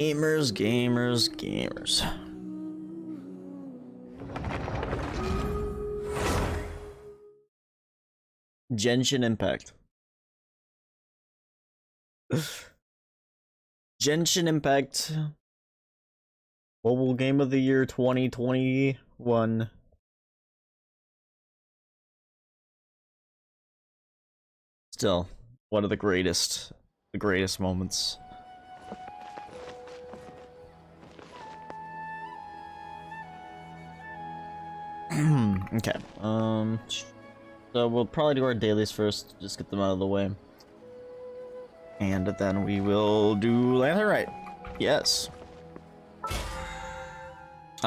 Gamers, gamers, gamers. Genshin Impact. Genshin Impact. Mobile Game of the Year 2021. Still, one of the greatest moments. Okay, so we'll probably do our dailies first, just get them out of the way. And then we will do Rite. Yes.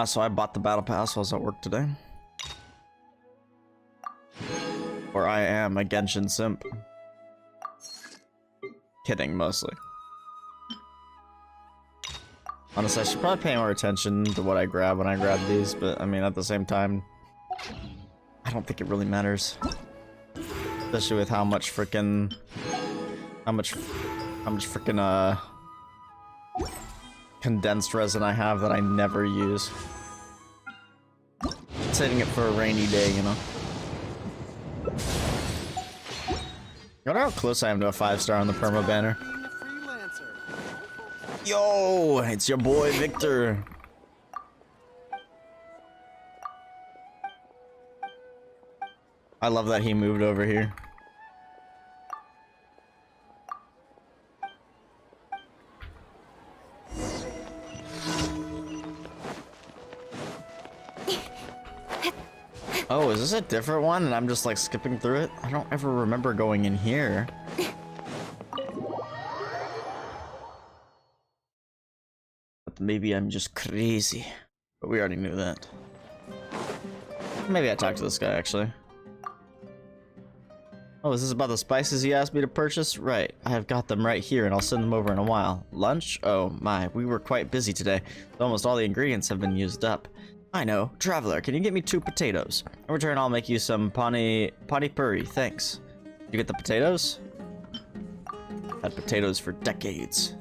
So I bought the battle pass while I was at work today. Or I am a Genshin simp. Kidding, mostly. Honestly, I should probably pay more attention to what I grab when I grab these, but I mean, at the same time, I don't think it really matters. Especially with how much frickin' condensed resin I have that I never use. Saving it for a rainy day, you know. I wonder how close I am to a 5-star on the perma banner. Yo, it's your boy Victor. I love that he moved over here. Oh, is this a different one and I'm just like skipping through it? I don't ever remember going in here. But maybe I'm just crazy. But we already knew that. Maybe I talked to this guy actually. Oh, is this about the spices you asked me to purchase? Right, I have got them right here and I'll send them over in a while. Lunch? Oh my, we were quite busy today. Almost all the ingredients have been used up. I know. Traveler, can you get me 2 potatoes? In return, I'll make you some pani puri, thanks. You get the potatoes? Had potatoes for decades.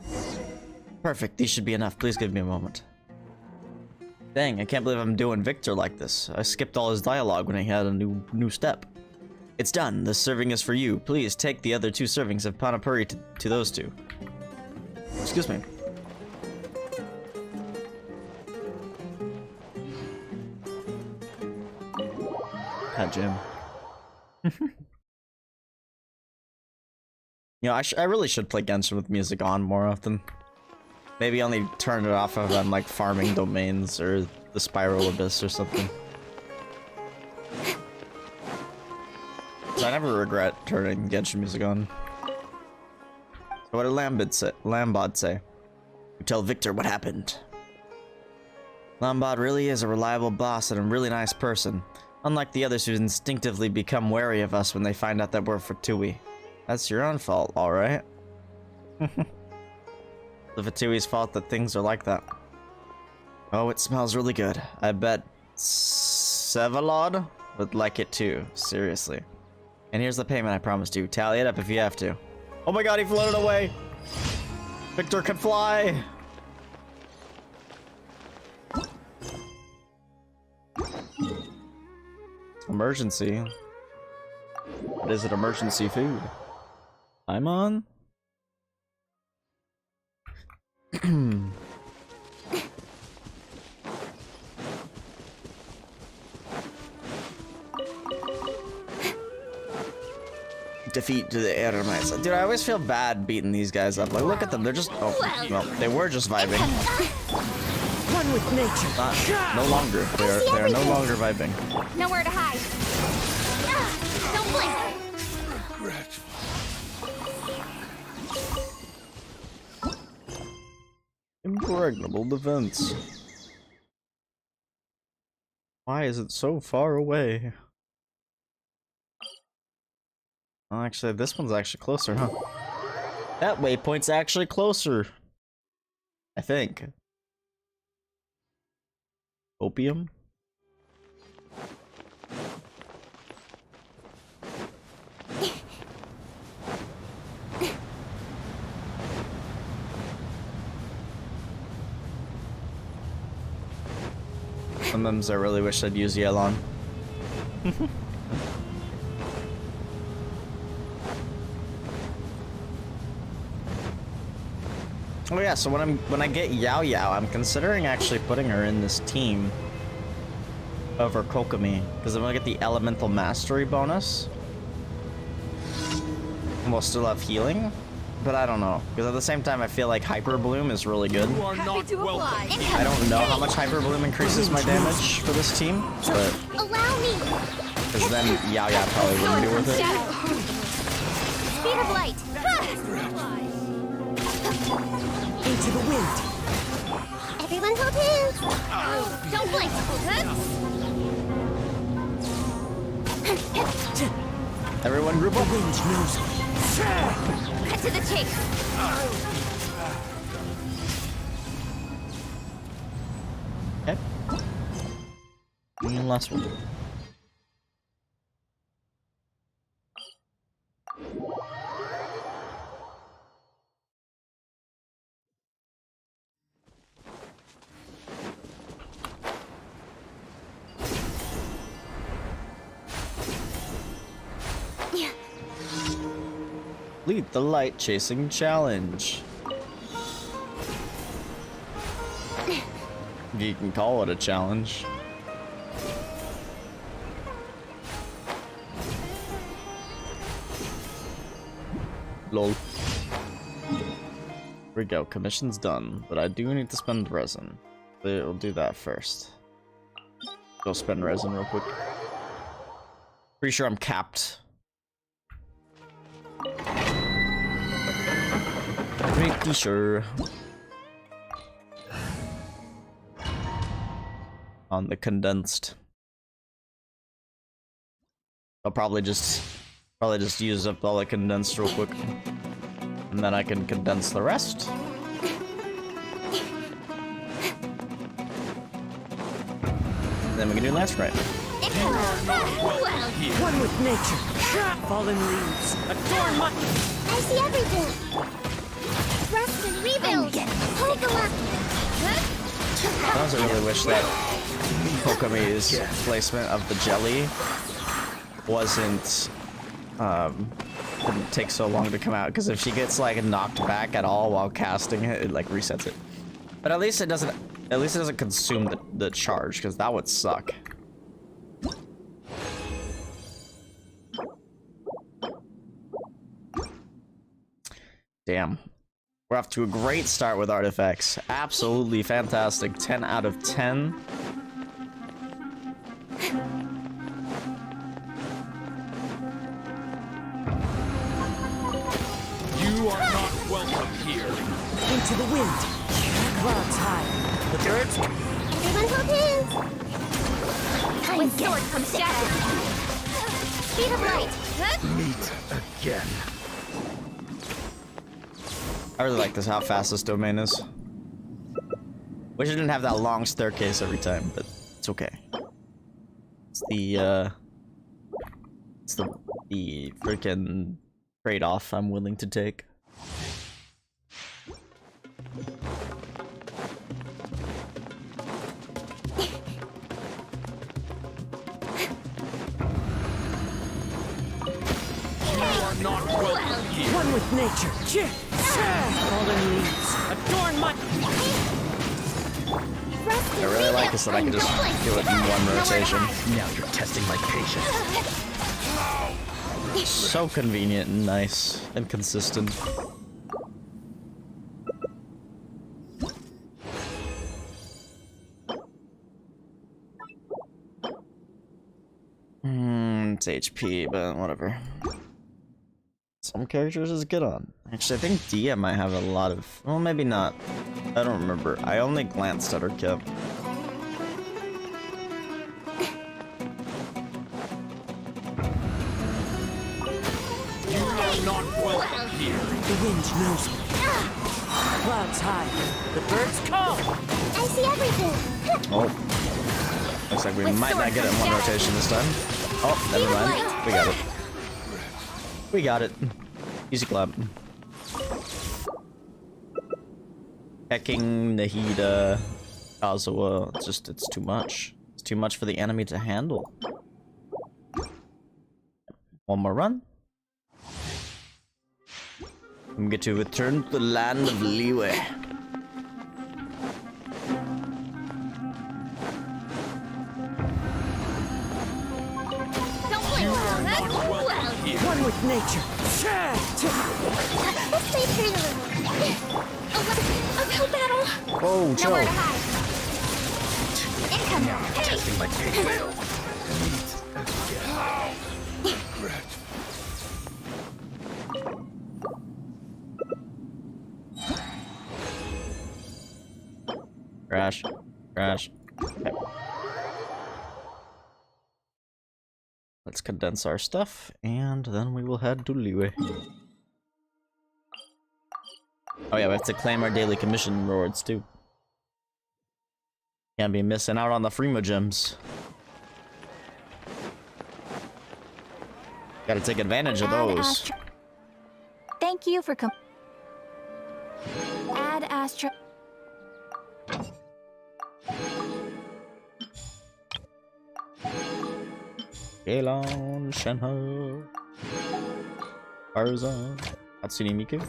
Perfect, these should be enough. Please give me a moment. Dang, I can't believe I'm doing Victor like this. I skipped all his dialogue when he had a new step. It's done. This serving is for you. Please take the other 2 servings of pani puri to those 2. Excuse me. Hi, Jim. You know, I really should play Genshin with music on more often. Maybe only turn it off if I'm like farming domains or the Spiral Abyss or something. So I never regret turning Genshin music on. So what did Lambod say? You tell Victor what happened. Lambod really is a reliable boss and a really nice person. Unlike the others who instinctively become wary of us when they find out that we're Fatui. That's your own fault, alright? The Fatui's fault that things are like that. Oh, it smells really good. I bet Sevalod would like it too, seriously. And here's the payment I promised you. Tally it up if you have to. Oh my god, he floated away! Victor can fly! Emergency. What is it? Emergency food. I'm on. Defeat to the Eremites. Dude, I always feel bad beating these guys up. Like, look at them. They're just. Oh, well, they were just vibing. One with nature. No longer. They are no longer vibing. Nowhere to hide. Don't blink. Impregnable defense. Why is it so far away? Oh, actually, this one's actually closer, huh? That waypoint's actually closer. I think. Opium? Sometimes I really wish I'd use Yelon. Oh yeah, so when I get Yao Yao, I'm considering actually putting her in this team over Kokomi, because I'm gonna get the Elemental Mastery bonus. And we'll still have healing, but I don't know, because at the same time I feel like Hyper Bloom is really good. You are not welcome. I don't know how much Hyper Bloom increases my damage for this team, but Allow me. because then Yao Yao probably wouldn't be worth it. Speed of light. Into the wind. Everyone hold hands. Don't blink. Everyone group up. The wind knows me. Cut to the chase. Okay. And last one. Lead the light chasing challenge. You can call it a challenge. Lol. Here we go, commission's done, but I do need to spend resin. We'll do that first. Go spend resin real quick. Pretty sure I'm capped. Pretty sure. On the condensed. I'll probably just use up all the condensed real quick. And then I can condense the rest. And then we can do last right. One with nature. Fallen leaves. Adorn my... I see everything. Rest and rebuild. Hold the luck. I also really wish that Kokomi's placement of the jelly wasn't didn't take so long to come out, because if she gets like knocked back at all while casting it, it like resets it. But at least it doesn't consume the charge, because that would suck. Damn. We're off to a great start with artifacts. Absolutely fantastic. 10 out of 10. You are not welcome here. Into the wind. Clouds high. The birds... Everyone hold hands. With sword comes shadow. Speed of light. Meet again. I really like this, how fast this domain is. Wish it didn't have that long staircase every time, but it's okay. It's the freaking trade-off I'm willing to take. Not welcome here. One with nature. Fallen leaves. Adorn my... Rest I really like this that I can just do it in one rotation. Now you're testing my patience. So convenient and nice and consistent. It's HP, but whatever. Some characters is good on. Actually, I think Dia might have a lot of... Well, maybe not. I don't remember. I only glanced at her kit. You are not welcome here. The wind knows me. Clouds high. The birds call. I see everything. Oh. Looks like we might not get it in one rotation this time. Oh, never mind. We got it. We got it. Easy clap. Hacking Nahida Kazuha. It's too much. It's too much for the enemy to handle. One more run. We get to return to the land of leeway. One with nature. Let's stay here a little. A real battle. Oh, chill. Nowhere to hide. Incoming. Hey! Testing my patience. Crash. Crash. Okay. Let's condense our stuff, and then we will head to Leeway. Oh yeah, we have to claim our daily commission rewards too. Can't be missing out on the Freema gems. Gotta take advantage of those. Thank you for Add Astro. Elon, Shenhe, Arza, Hatsune Miku.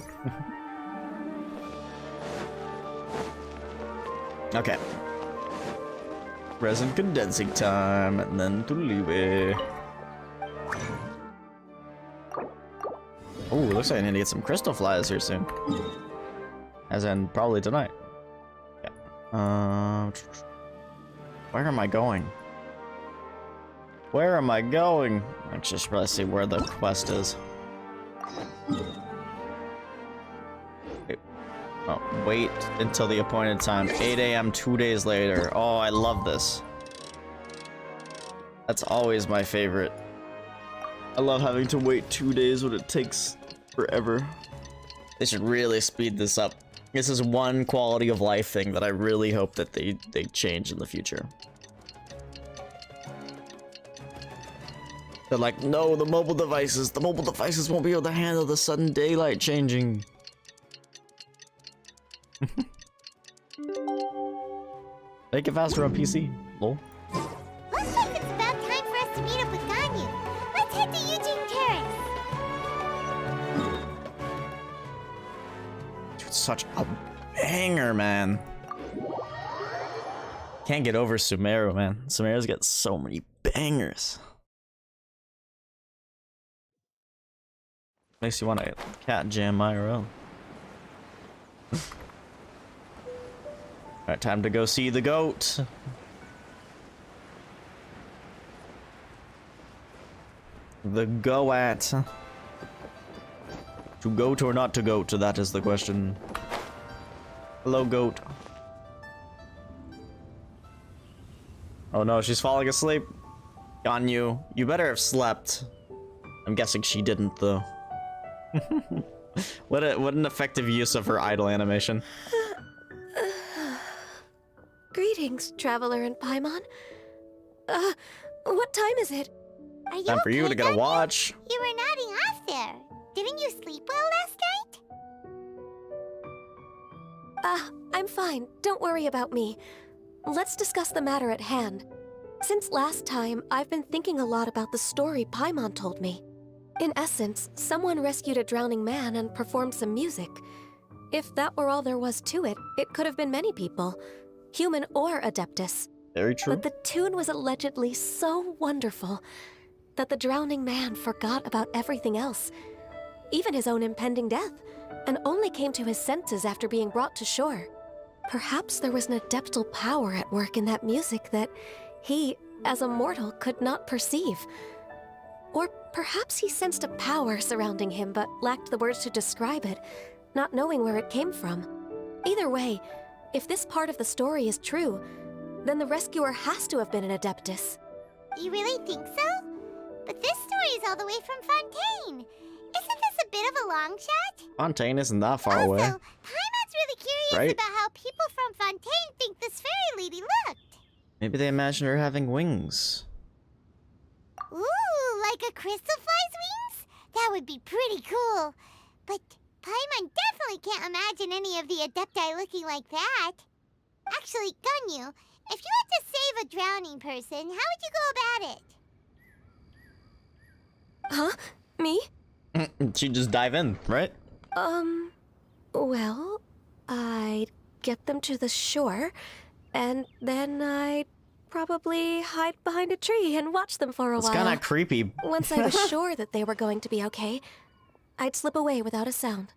Okay. Resin condensing time, and then to Leeway. Oh, looks like I need to get some crystal flies here soon. As in, probably tonight. Yeah. Where am I going? Where am I going? I just probably see where the quest is. Oh, wait until the appointed time. 8 AM 2 days later. Oh, I love this. That's always my favorite. I love having to wait 2 days when it takes forever. They should really speed this up. This is one quality of life thing that I really hope that they change in the future. They're like, no, the mobile devices won't be able to handle the sudden daylight changing. Make it faster on PC. Lol. Looks like it's about time for us to meet up with Ganyu. Let's head to Eugene Terrace. Dude, such a banger, man. Can't get over Sumeru, man. Sumeru's got so many bangers. Makes you want to cat jam IRL. Alright, time to go see the goat. The goat. To goat or not to goat, that is the question. Hello, goat. Oh no, she's falling asleep. Ganyu, you better have slept. I'm guessing she didn't, though. What an effective use of her idle animation. Greetings, traveler in Paimon. What time is it? Are you Time for you okay, to get a Ganyu? watch. You were nodding off there. Didn't you sleep well last night? I'm fine. Don't worry about me. Let's discuss the matter at hand. Since last time, I've been thinking a lot about the story Paimon told me. In essence, someone rescued a drowning man and performed some music. If that were all there was to it, it could have been many people, human or Adeptus. Very true. But the tune was allegedly so wonderful that the drowning man forgot about everything else, even his own impending death, and only came to his senses after being brought to shore. Perhaps there was an adeptal power at work in that music that he, as a mortal, could not perceive. Or perhaps he sensed a power surrounding him but lacked the words to describe it, not knowing where it came from. Either way, if this part of the story is true, then the rescuer has to have been an Adeptus. You really think so? But this story is all the way from Fontaine. Isn't this a bit of a long shot? Fontaine isn't that far Also, away. Paimon's really curious Right? about how people from Fontaine think this fairy lady looked. Maybe they imagine her having wings. Ooh, like a crystal fly's wings? That would be pretty cool. But Paimon definitely can't imagine any of the Adepti looking like that. Actually, Ganyu, If you had to save a drowning person, how would you go about it? Huh? Me? She'd just dive in, right? Well, I'd get them to the shore, and then I'd probably hide behind a tree and watch them for a It's while. kind of creepy. Once I was sure that they were going to be okay, I'd slip away without a sound.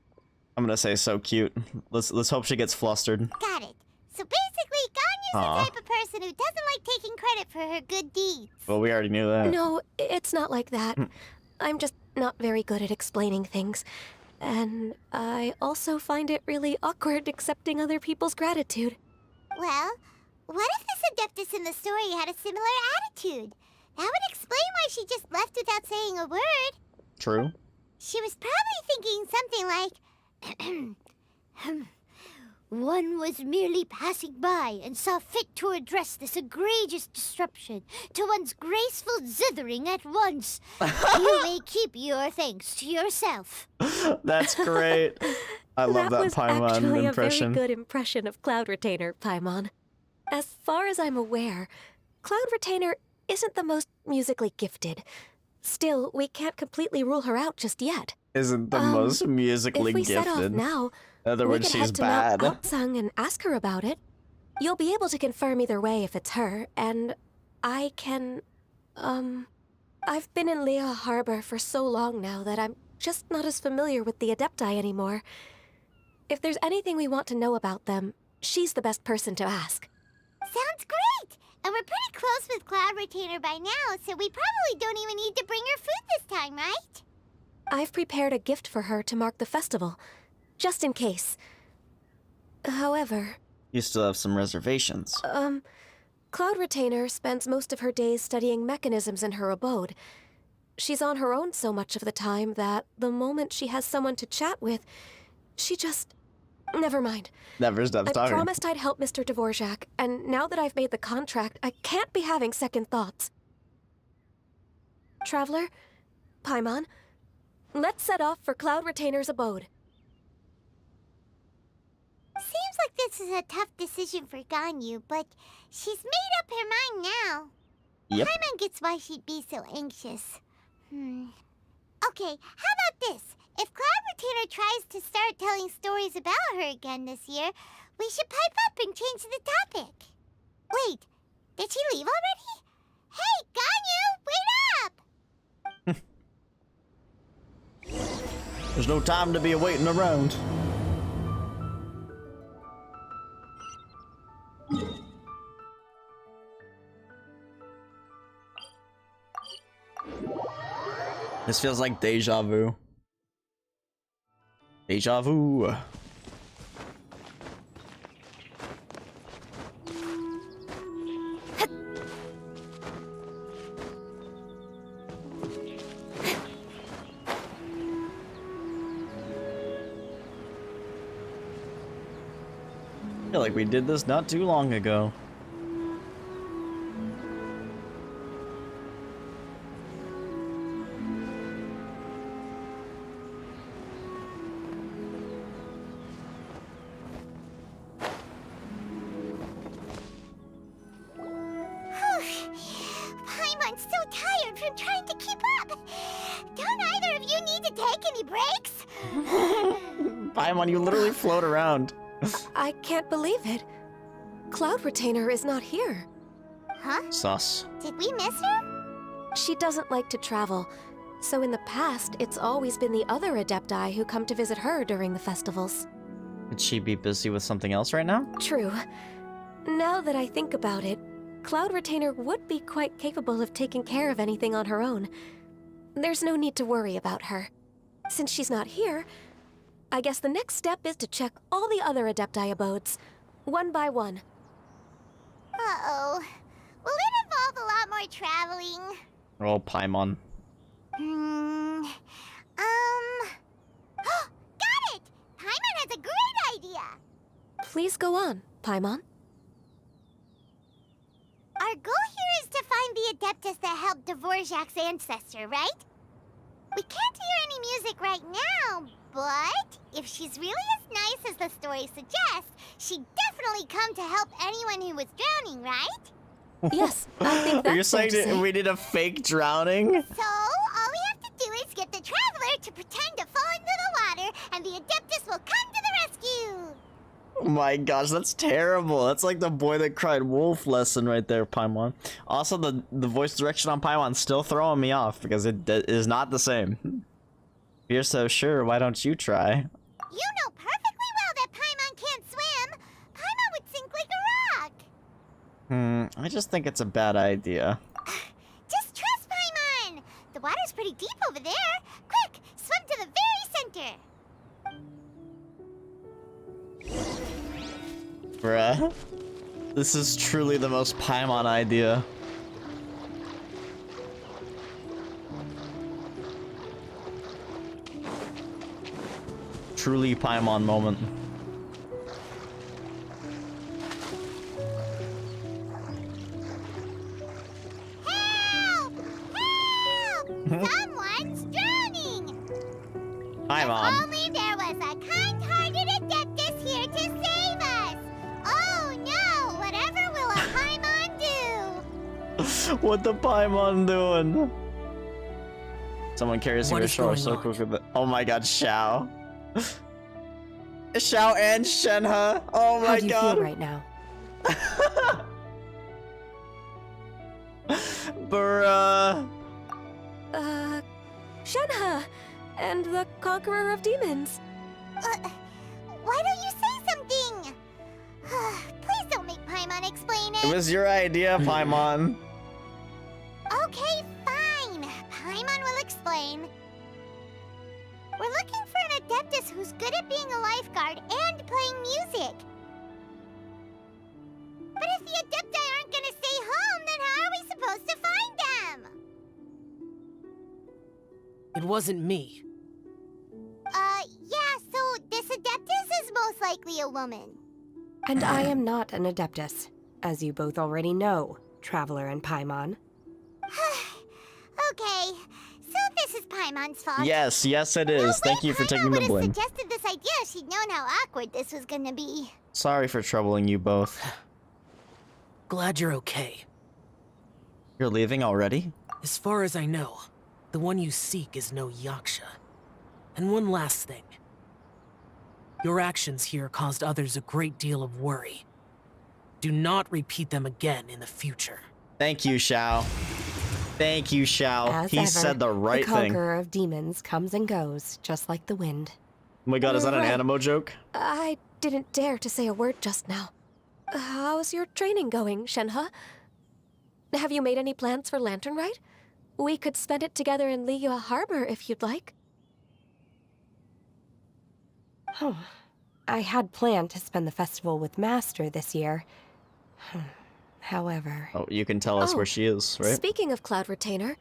I'm gonna say so cute. Let's hope she gets flustered. Got it. So basically, Ganya's Aw. the type of person who doesn't like taking credit for her good deeds. Well, we already knew that. No, it's not like that. I'm just not very good at explaining things. And I also find it really awkward accepting other people's gratitude. Well, what if this Adeptus in the story had a similar attitude? That would explain why she just left without saying a word. True. She was probably thinking something like, one was merely passing by and saw fit to address this egregious disruption to one's graceful zithering at once. You may keep your thanks to yourself. That's great. I love that was Paimon actually impression. a very good impression of Cloud Retainer, Paimon. As far as I'm aware, Cloud Retainer isn't the most musically gifted. Still, we can't completely rule her out just yet. Isn't the most musically If we gifted. set off now, In other we words, could she's head to Mount bad. Aopsang and ask her about it. You'll be able to confirm either way if it's her, and I can, I've been in Lea Harbor for so long now that I'm just not as familiar with the Adepti anymore. If there's anything we want to know about them, she's the best person to ask. Sounds great! And we're pretty close with Cloud Retainer by now, so we probably don't even need to bring her food this time, right? I've prepared a gift for her to mark the festival, just in case. However, You still have some reservations. Cloud Retainer spends most of her days studying mechanisms in her abode. She's on her own so much of the time that the moment she has someone to chat with, she just... Never mind. Never stops I talking. promised I'd help Mr. Dvorak, and now that I've made the contract, I can't be having second thoughts. Traveler, Paimon, let's set off for Cloud Retainer's abode. Seems like this is a tough decision for Ganyu, but she's made up her mind now. Yep. Paimon gets why she'd be so anxious. Okay, how about this? If Cloud Retainer tries to start telling stories about her again this year, we should pipe up and change the topic. Wait, did she leave already? Hey, Ganyu, wait up! There's no time to be waiting around. This feels like deja vu. Deja vu. I feel like we did this not too long ago. Paimon's so tired from trying to keep up. Don't either of you need to take any breaks? Paimon, you literally float around. I can't believe it. Cloud Retainer is not here. Huh? Sus. Did we miss her? She doesn't like to travel, so in the past, it's always been the other Adepti who come to visit her during the festivals. Could she be busy with something else right now? True. Now that I think about it, Cloud Retainer would be quite capable of taking care of anything on her own. There's no need to worry about her. Since she's not here, I guess the next step is to check all the other Adepti abodes, one by one. Uh-oh. Will it involve a lot more traveling? Oh, Paimon. Got it! Paimon has a great idea! Please go on, Paimon. Our goal here is to find the Adeptus that helped Dvorak's ancestor, right? We can't hear any music right now, But if she's really as nice as the story suggests, she'd definitely come to help anyone who was drowning, right? Yes, I think that's Are you fair saying to say. we need a fake drowning? So, all we have to do is get the Traveler to pretend to fall into the water, and the Adeptus will come to the rescue! Oh my gosh, that's terrible. That's like the boy that cried wolf lesson right there, Paimon. Also, the voice direction on Paimon's still throwing me off because it is not the same. If you're so sure, why don't you try? You know perfectly well that Paimon can't swim! Paimon would sink like a rock! I just think it's a bad idea. Just trust Paimon! The water's pretty deep over there. Quick, swim to the very center! Bruh. This is truly the most Paimon idea. Truly Paimon moment. Help! Help! Someone's drowning! Paimon. Only there was a kind-hearted Adeptus here to save us! Oh no! Whatever will a Paimon do? What the Paimon doing? Someone carries What me to is shore going so on? quick with it. Oh my god, Xiao. Xiao and Shenhe. Oh my How do you god. feel right now? Bruh. Shenhe, and the Conqueror of Demons. Why don't you say something? Please don't make Paimon explain It it. was your idea, Paimon. Okay, fine. Paimon will explain. We're looking for an Adeptus who's good at being a lifeguard and playing music. But if the Adepti aren't gonna stay home, then how are we supposed to find them? It wasn't me. Yeah, so this Adeptus is most likely a woman. And I am not an Adeptus, as you both already know, Traveler and Paimon. Okay, so this is Paimon's fault. Yes, yes it is. Thank you for taking the Paimon blame. would have suggested this idea if she'd known how awkward this was gonna be. Sorry for troubling you both. Glad you're okay. You're leaving already? As far as I know, the one you seek is no Yaksha. And one last thing. Your actions here caused others a great deal of worry. Do not repeat them again in the future. Thank you, Xiao. Thank you, Xiao. As He ever, said the right the thing. Conqueror of Demons comes and goes, just like the wind. Oh my god, is that an Right. Animo joke? I didn't dare to say a word just now. How's your training going, Shenhe? Have you made any plans for Lantern Rite? We could spend it together in Liyue Harbor if you'd like. I had planned to spend the festival with Master this year. However, Oh, you can tell us Oh, where she is, right? Speaking of Cloud Retainer,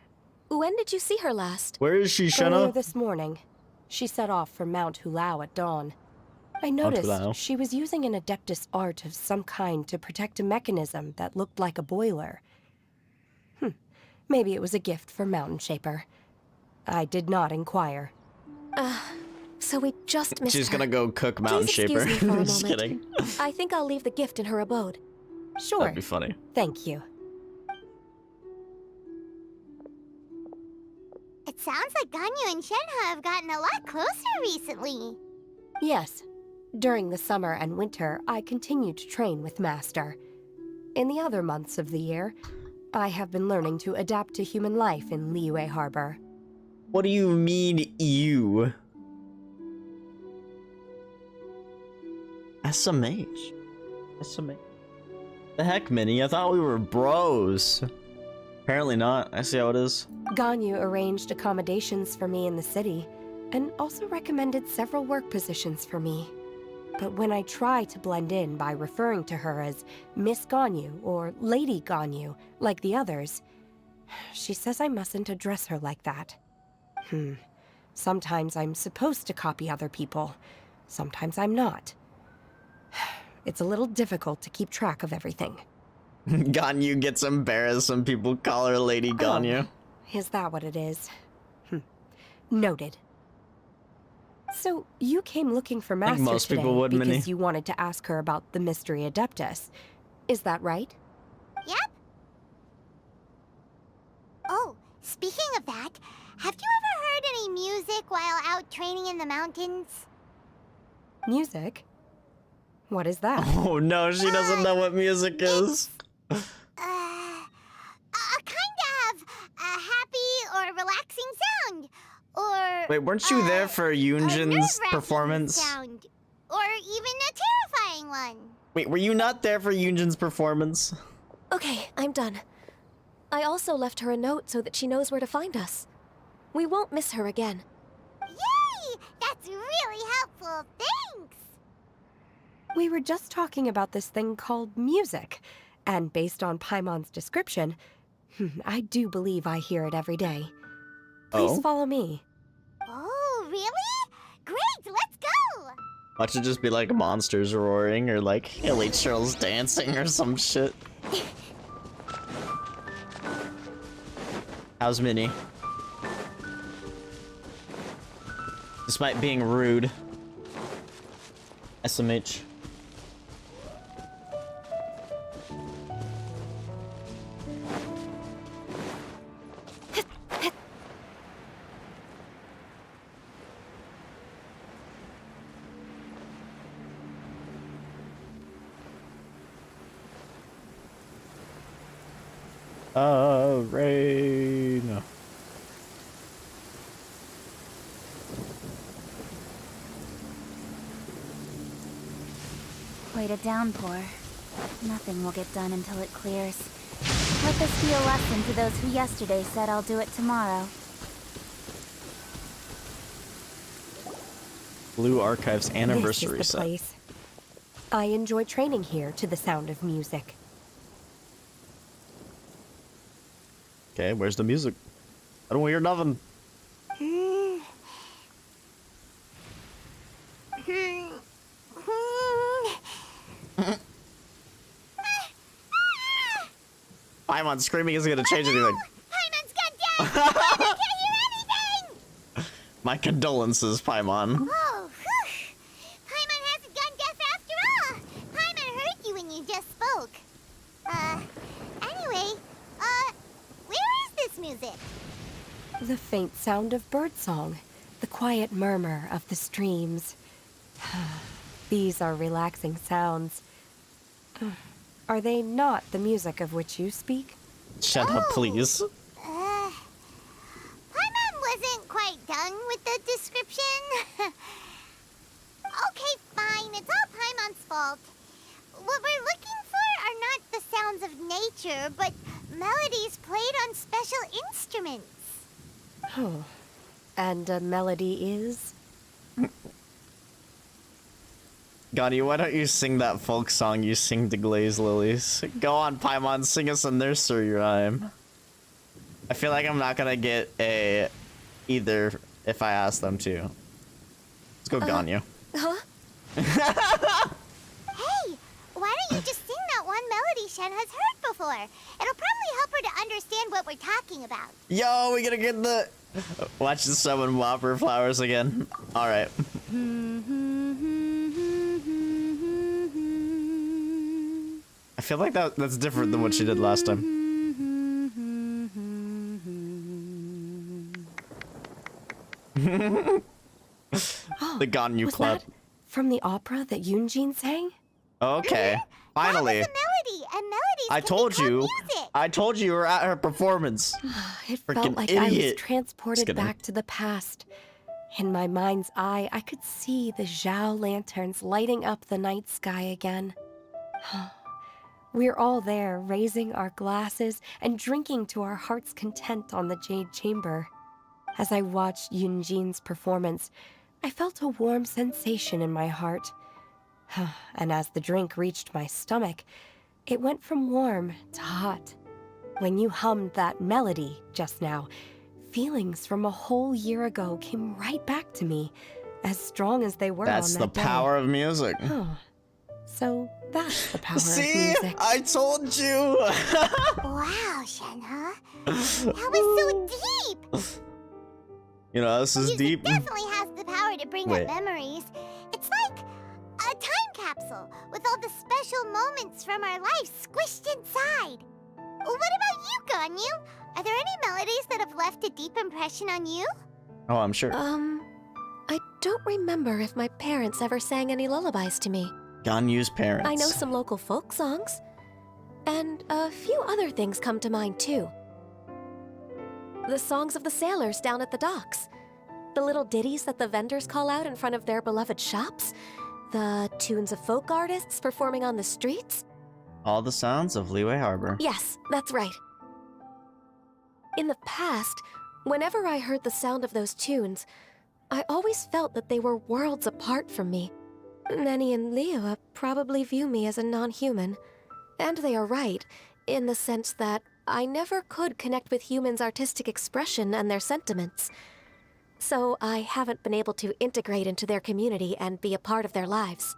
when did you see her last? Where is she, earlier Shenhe? this morning, she set off for Mount Hulao at dawn. I Hulao. noticed she was using an Adeptus art of some kind to protect a mechanism that looked like a boiler. Maybe it was a gift for Mountain Shaper. I did not inquire. So we just missed She's her. gonna go cook Mountain Please Shaper. excuse me for a Just moment. kidding. I think I'll leave the gift in her abode. Sure, That'd be funny. thank you. It sounds like Ganyu and Shenhe have gotten a lot closer recently. Yes, during the summer and winter, I continued to train with Master. In the other months of the year, I have been learning to adapt to human life in Liyue Harbor. What do you mean, you? SMH. SMH. The heck, Minnie? I thought we were bros. Apparently not. I see how it is. Ganyu arranged accommodations for me in the city, and also recommended several work positions for me. But when I try to blend in by referring to her as Miss Ganyu or Lady Ganyu, like the others, she says I mustn't address her like that. Sometimes I'm supposed to copy other people. Sometimes I'm not. It's a little difficult to keep track of everything. Ganyu gets embarrassed when people call her Lady Ganyu. Is that what it is? Noted. So, you came looking for think Master most today people would, because Minnie. you wanted to ask her about the Mystery Adeptus. Is that right? Yep. Oh, speaking of that, have you ever heard any music while out training in the mountains? Music? What is that? Oh no, she doesn't know what music is. A kind of a happy or relaxing sound. Or Wait, weren't you there for a Yunjin's nerve-wracking performance? sound. Or even a terrifying one. Wait, were you not there for Yunjin's performance? Okay, I'm done. I also left her a note so that she knows where to find us. We won't miss her again. Yay! That's really helpful. Thanks! We were just talking about this thing called music, and based on Paimon's description, I do believe I hear it every day. Please Oh? follow me. Oh, really? Great, let's go! Watch it just be like monsters roaring or like hilly churls dancing or some shit. How's Minnie? Despite being rude. SMH. Rain. Quite a downpour. Nothing will get done until it clears. Let this be a lesson to those who yesterday said I'll do it tomorrow. Blue Archives anniversary This is the set. place. I enjoy training here to the sound of music. Okay, where's the music? I don't hear nothing. Paimon screaming isn't gonna change anything. Paimon's gone down! I can't hear anything! My condolences, Paimon. Oh, whew! Paimon hasn't gone deaf after all! Paimon heard you when you just spoke. Anyway, where is this music? The faint sound of birdsong, the quiet murmur of the streams. These are relaxing sounds. Are they not the music of which you speak? Shut up, please. Paimon wasn't quite done with the description. Okay, fine. It's all Paimon's fault. What we're looking for are not the sounds of nature, but melodies played on special instruments. Oh. And a melody is? Gandhi, why don't you sing that folk song you sing to Glaze Lilies? Go on, Paimon, sing us a nursery rhyme. I feel like I'm not gonna get a either if I ask them to. Let's go, Ganyu. Huh? Hey, why don't you just sing that one melody Shen has heard before? It'll probably help her to understand what we're talking about. Yo, we gotta get the... Watch the summon Whopper flowers again. Alright. I feel like that's different than what she did last time. The Ganyu Was clap. that from the opera that Yunjin sang? Okay, finally. That was a melody, and melodies I can told be called you. music. I told you were at her performance. It Frickin' felt like I was idiot. transported kidding. back to the past. In my mind's eye, I could see the Zhao lanterns lighting up the night sky again. We're all there, raising our glasses and drinking to our heart's content on the Jade Chamber. As I watched Yunjin's performance, I felt a warm sensation in my heart. And as the drink reached my stomach, it went from warm to hot. When you hummed that melody just now, feelings from a whole year ago came right back to me, as strong as they were That's on the that day. power of music. So that's the power of See? music. I told you! Wow, Shenhe. That was so deep. You know, this is Music deep. definitely has the power to bring Wait. up memories. It's like a time capsule with all the special moments from our lives squished inside. What about you, Ganyu? Are there any melodies that have left a deep impression on you? Oh, I'm sure. I don't remember if my parents ever sang any lullabies to me. Ganyu's parents. I know some local folk songs. And a few other things come to mind, too. The songs of the sailors down at the docks. The little ditties that the vendors call out in front of their beloved shops. The tunes of folk artists performing on the streets. All the sounds of Liyue Harbor. Yes, that's right. In the past, whenever I heard the sound of those tunes, I always felt that they were worlds apart from me. Nenny and Liyue probably view me as a non-human. And they are right, in the sense that I never could connect with humans' artistic expression and their sentiments. So I haven't been able to integrate into their community and be a part of their lives.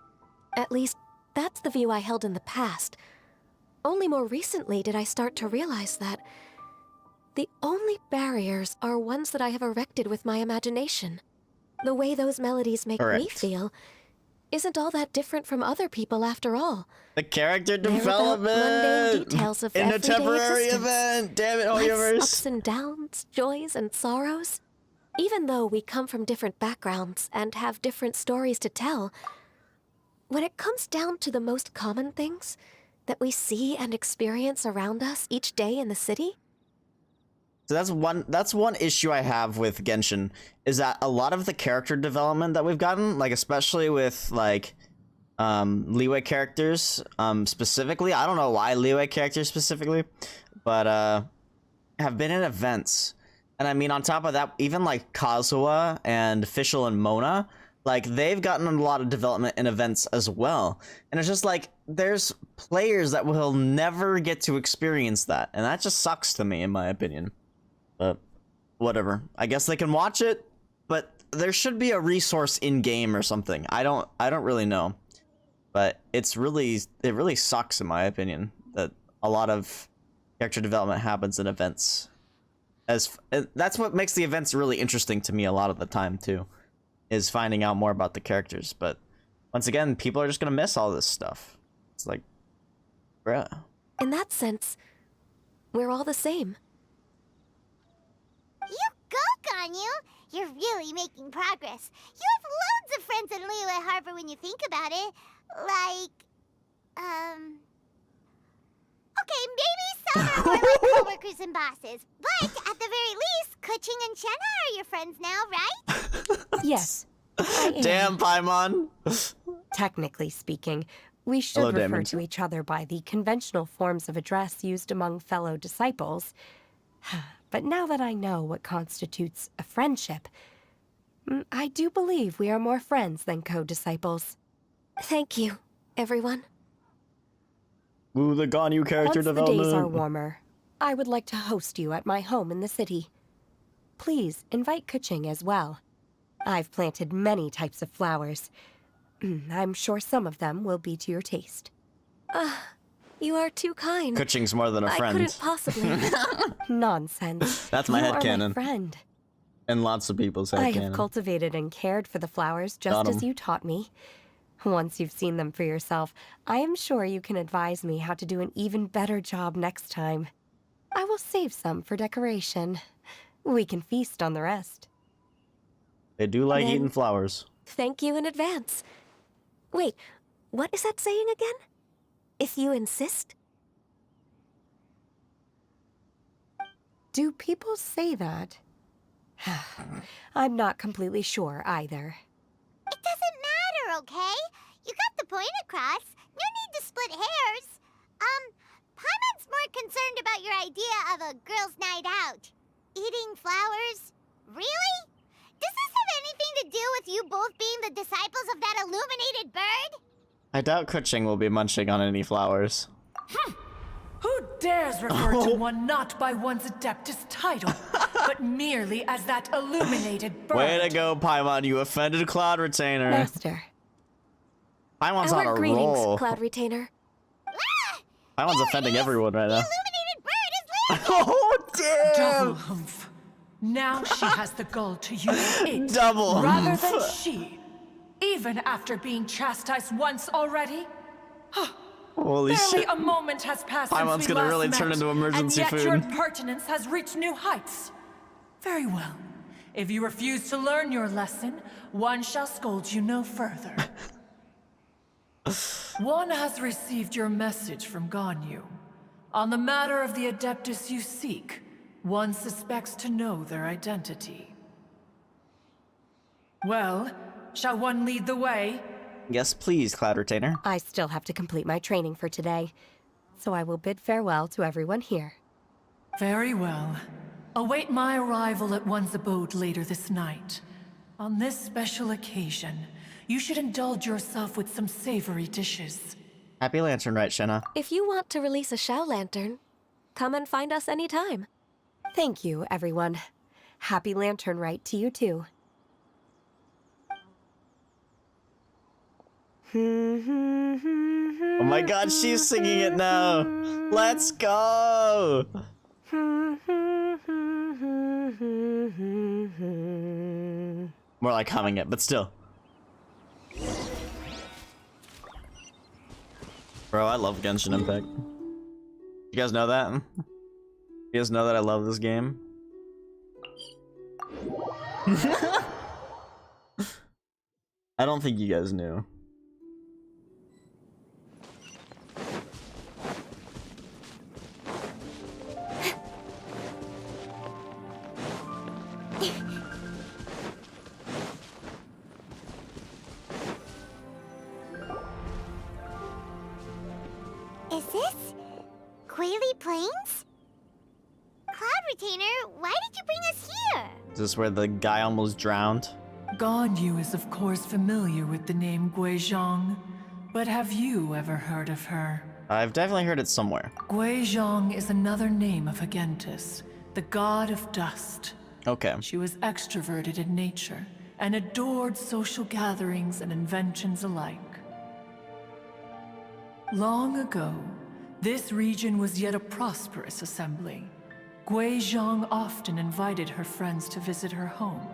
At least, that's the view I held in the past. Only more recently did I start to realize that the only barriers are ones that I have erected with my imagination. The way those melodies make me Correct. feel isn't all that different from other people after all. The character They're about mundane development details of in a everyday temporary existence. event. Damn it, Life's Hoyoverse. ups and downs, joys and sorrows. Even though we come from different backgrounds and have different stories to tell, when it comes down to the most common things that we see and experience around us each day in the city, So that's one issue I have with Genshin, is that a lot of the character development that we've gotten, like especially with like Liyue characters specifically, I don't know why Liyue characters specifically, but have been in events. And I mean, on top of that, even like Kazuha and Fischl and Mona, like they've gotten a lot of development in events as well. And it's just like there's players that will never get to experience that, and that just sucks to me, in my opinion. But whatever. I guess they can watch it, but there should be a resource in game or something. I don't really know. But it really sucks, in my opinion, that a lot of character development happens in events. That's what makes the events really interesting to me a lot of the time too, is finding out more about the characters. But once again, people are just gonna miss all this stuff. It's like, bruh. in that sense, we're all the same. You go, Ganyu! You're really making progress. You have loads of friends in Liyue Harbor when you think about it. Like, okay, maybe some are more like coworkers and bosses. But at the very least, Kuching and Shenna are your friends now, right? Yes, I am. Damn, Paimon. Technically speaking, we should Hello, refer Damon. to each other by the conventional forms of address used among fellow disciples. But now that I know what constitutes a friendship, I do believe we are more friends than co-disciples. Thank you, everyone. Woo, the Ganyu character Once the development. days are warmer, I would like to host you at my home in the city. Please invite Kuching as well. I've planted many types of flowers. I'm sure some of them will be to your taste. You are too kind. Kuching's more than a I friend. couldn't possibly. Nonsense. That's my You are my headcanon. friend. And lots of people's I have headcanon. cultivated and cared for the flowers just Got 'em. as you taught me. Once you've seen them for yourself, I am sure you can advise me how to do an even better job next time. I will save some for decoration. We can feast on the rest. They do like Then- eating flowers. Thank you in advance. Wait, what is that saying again? If you insist? Do people say that? I'm not completely sure either. It doesn't matter, okay? You got the point across. No need to split hairs. Paimon's more concerned about your idea of a girls' night out. Eating flowers? Really? Does this have anything to do with you both being the disciples of that illuminated bird? I doubt Kuching will be munching on any flowers. Who dares refer to one not by one's Adeptus title, but merely as that illuminated bird? Way to go, Paimon. You offended Cloud Retainer. Master, Paimon's on Our a greetings, roll. Cloud Retainer. Paimon's offending everyone right now. Illuminated bird is laughing! Oh, damn! Double humph. Now she has the gall to use it Double. rather than she, even after being chastised once already. Holy Barely shit. a moment has passed Paimon's since we gonna last really met, turn into emergency and yet food. your impertinence has reached new heights. Very well. If you refuse to learn your lesson, one shall scold you no further. One has received your message from Ganyu. On the matter of the Adeptus you seek, one suspects to know their identity. Well, shall one lead the way? Yes, please, Cloud Retainer. I still have to complete my training for today, so I will bid farewell to everyone here. Very well. Await my arrival at one's abode later this night. On this special occasion, you should indulge yourself with some savory dishes. Happy Lantern, right, Shenna? If you want to release a Shao Lantern, come and find us anytime. Thank you, everyone. Happy Lantern Rite to you too. Oh my god, she's singing it now. Let's go. More like humming it, but still. Bro, I love Genshin Impact. You guys know that? You guys know that I love this game? I don't think you guys knew. Is this Quaily Plains? Cloud Retainer, why did you bring us here? Is this where the guy almost drowned? Ganyu is of course familiar with the name Guizhong, but have you ever heard of her? I've definitely heard it somewhere. Guizhong is another name of Agentis, the god of dust. Okay. She was extroverted in nature and adored social gatherings and inventions alike. Long ago, this region was yet a prosperous assembly. Guizhong often invited her friends to visit her home,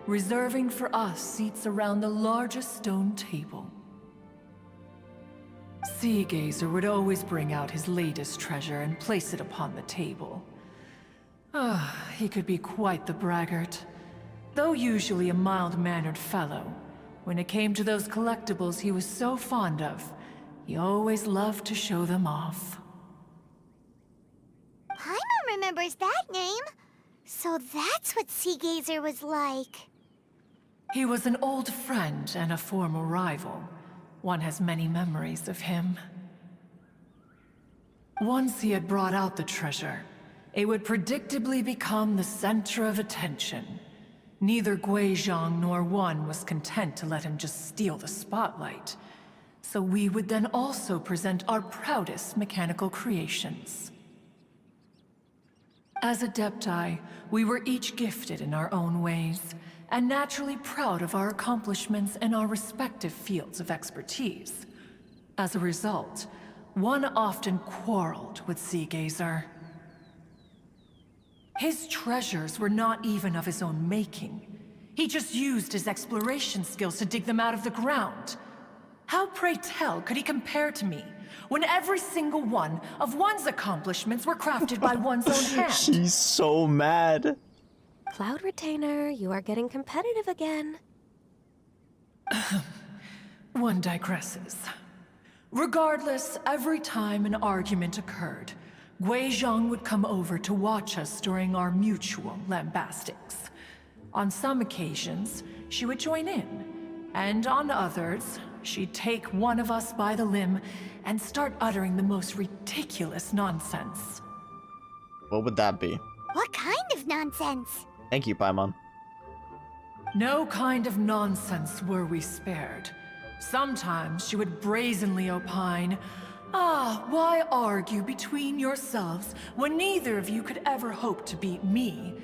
reserving for us seats around the largest stone table. Sea Gazer would always bring out his latest treasure and place it upon the table. He could be quite the braggart. Though usually a mild-mannered fellow, when it came to those collectibles he was so fond of, he always loved to show them off. Paimon remembers that name. So that's what Sea Gazer was like. He was an old friend and a former rival. One has many memories of him. Once he had brought out the treasure, it would predictably become the center of attention. Neither Guizhong nor one was content to let him just steal the spotlight. So we would then also present our proudest mechanical creations. As Adepti, we were each gifted in our own ways, and naturally proud of our accomplishments in our respective fields of expertise. As a result, one often quarreled with Sea Gazer. His treasures were not even of his own making. He just used his exploration skills to dig them out of the ground. How, pray tell, could he compare to me, when every single one of one's accomplishments were crafted by one's own hand? She's so mad. Cloud Retainer, you are getting competitive again. One digresses. Regardless, every time an argument occurred, Guizhong would come over to watch us during our mutual lambastics. On some occasions, she would join in, and on others, she'd take one of us by the limb and start uttering the most ridiculous nonsense. What would that be? What kind of nonsense? Thank you, Paimon. No kind of nonsense were we spared. Sometimes she would brazenly opine, why argue between yourselves when neither of you could ever hope to beat me?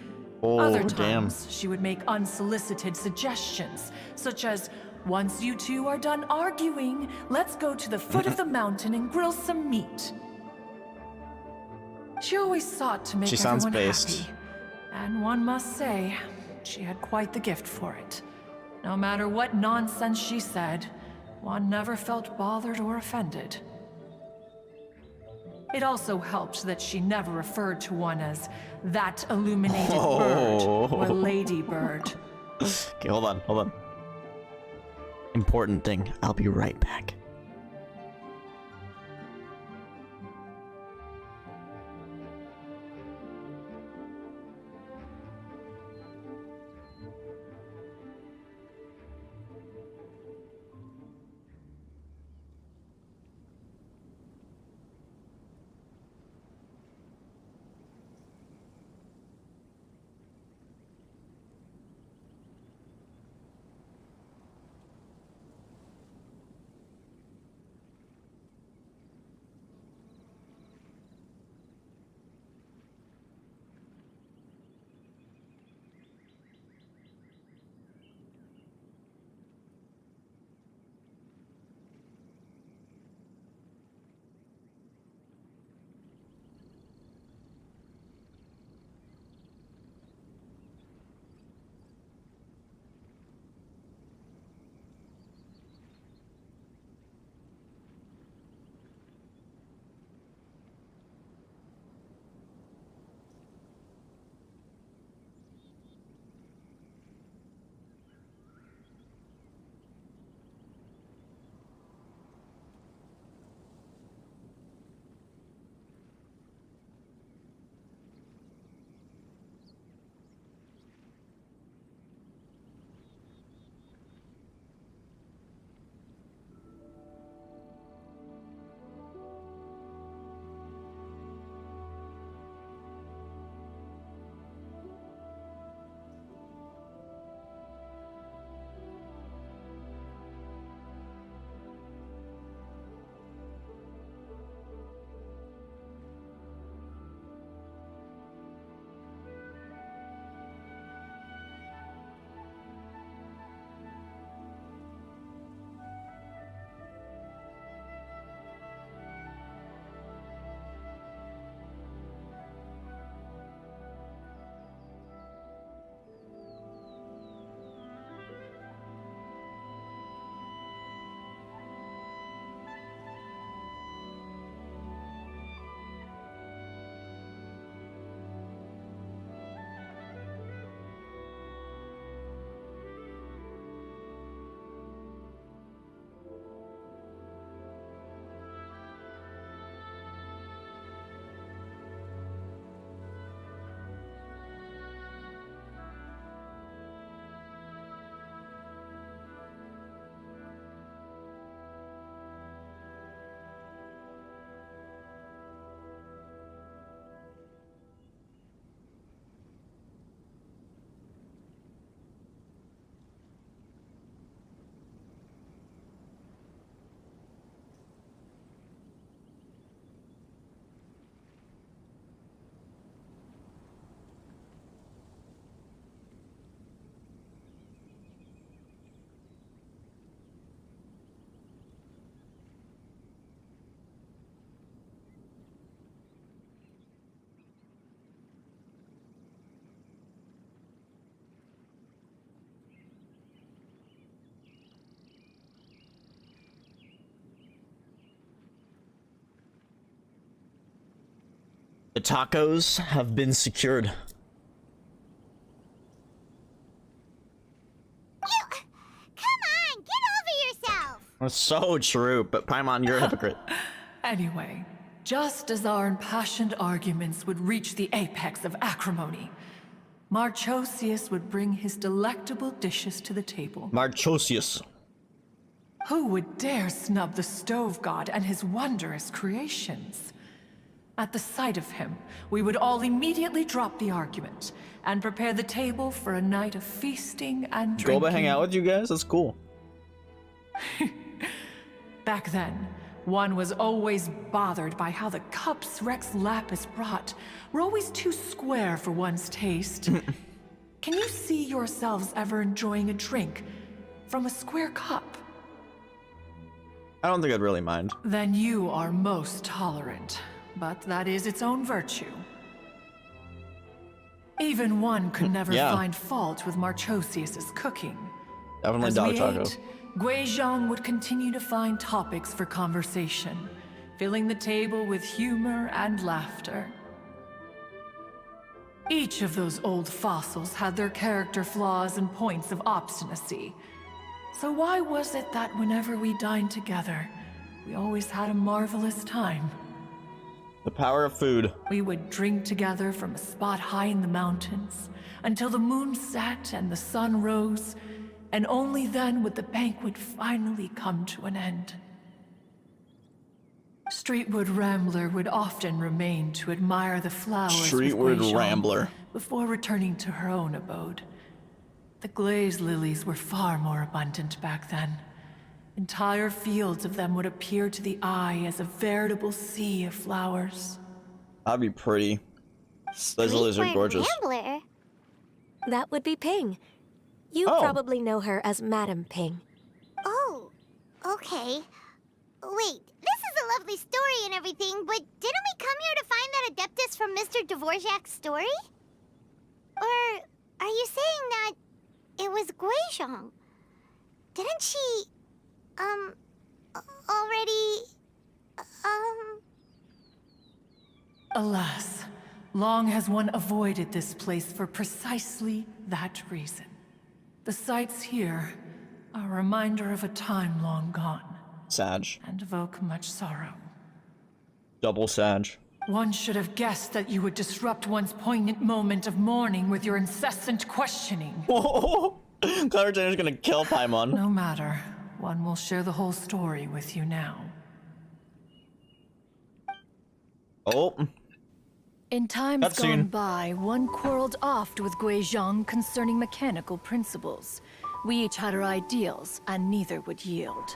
Oh, Other damn. times, she would make unsolicited suggestions, such as, once you two are done arguing, let's go to the foot of the mountain and grill some meat. She always sought to make She sounds everyone based. happy, And one must say, she had quite the gift for it. No matter what nonsense she said, one never felt bothered or offended. It also helped that she never referred to one as that illuminated bird or lady bird. Okay, hold on. Important thing. I'll be right back. The tacos have been secured. You... Come on, get over yourself! That's so true, but Paimon, you're a hypocrite. Anyway, just as our impassioned arguments would reach the apex of acrimony, Marchosius would bring his delectable dishes to the table. Marchosius. Who would dare snub the stove god and his wondrous creations? At the sight of him, we would all immediately drop the argument and prepare the table for a night of feasting and drinking. Go hang out with you guys? That's cool. Back then, one was always bothered by how the cups Rex Lapis brought were always too square for one's taste. Can you see yourselves ever enjoying a drink from a square cup? I don't think I'd really mind. Then you are most tolerant, but that is its own virtue. Even one could never Yeah. find fault with Marchosius's cooking. Definitely As dog we taco. ate, Guizhong would continue to find topics for conversation, filling the table with humor and laughter. Each of those old fossils had their character flaws and points of obstinacy. So why was it that whenever we dined together, we always had a marvelous time? The power of food. We would drink together from a spot high in the mountains until the moon set and the sun rose, and only then would the banquet finally come to an end. Streetwood Rambler would often remain to admire the flowers with Streetwood Guizhong Rambler. before returning to her own abode. The glaze lilies were far more abundant back then. Entire fields of them would appear to the eye as a veritable sea of flowers. That'd be pretty. Those lilies are Streetward gorgeous. Rambler? That would be Ping. You Oh. probably know her as Madam Ping. Oh, okay. Wait, this is a lovely story and everything, but didn't we come here to find that Adeptus from Mr. Dvorak's story? Or are you saying that it was Guizhong? Didn't she, already, Alas, long has one avoided this place for precisely that reason. The sights here are a reminder of a time long gone Sag. and evoke much sorrow. Double Sag. One should have guessed that you would disrupt one's poignant moment of mourning with your incessant questioning. Whoa! Clever Tanner's gonna kill Paimon. No matter, one will share the whole story with you now. Oh. In times Cutscene. gone by, one quarreled oft with Guizhong concerning mechanical principles. We each had our ideals, and neither would yield.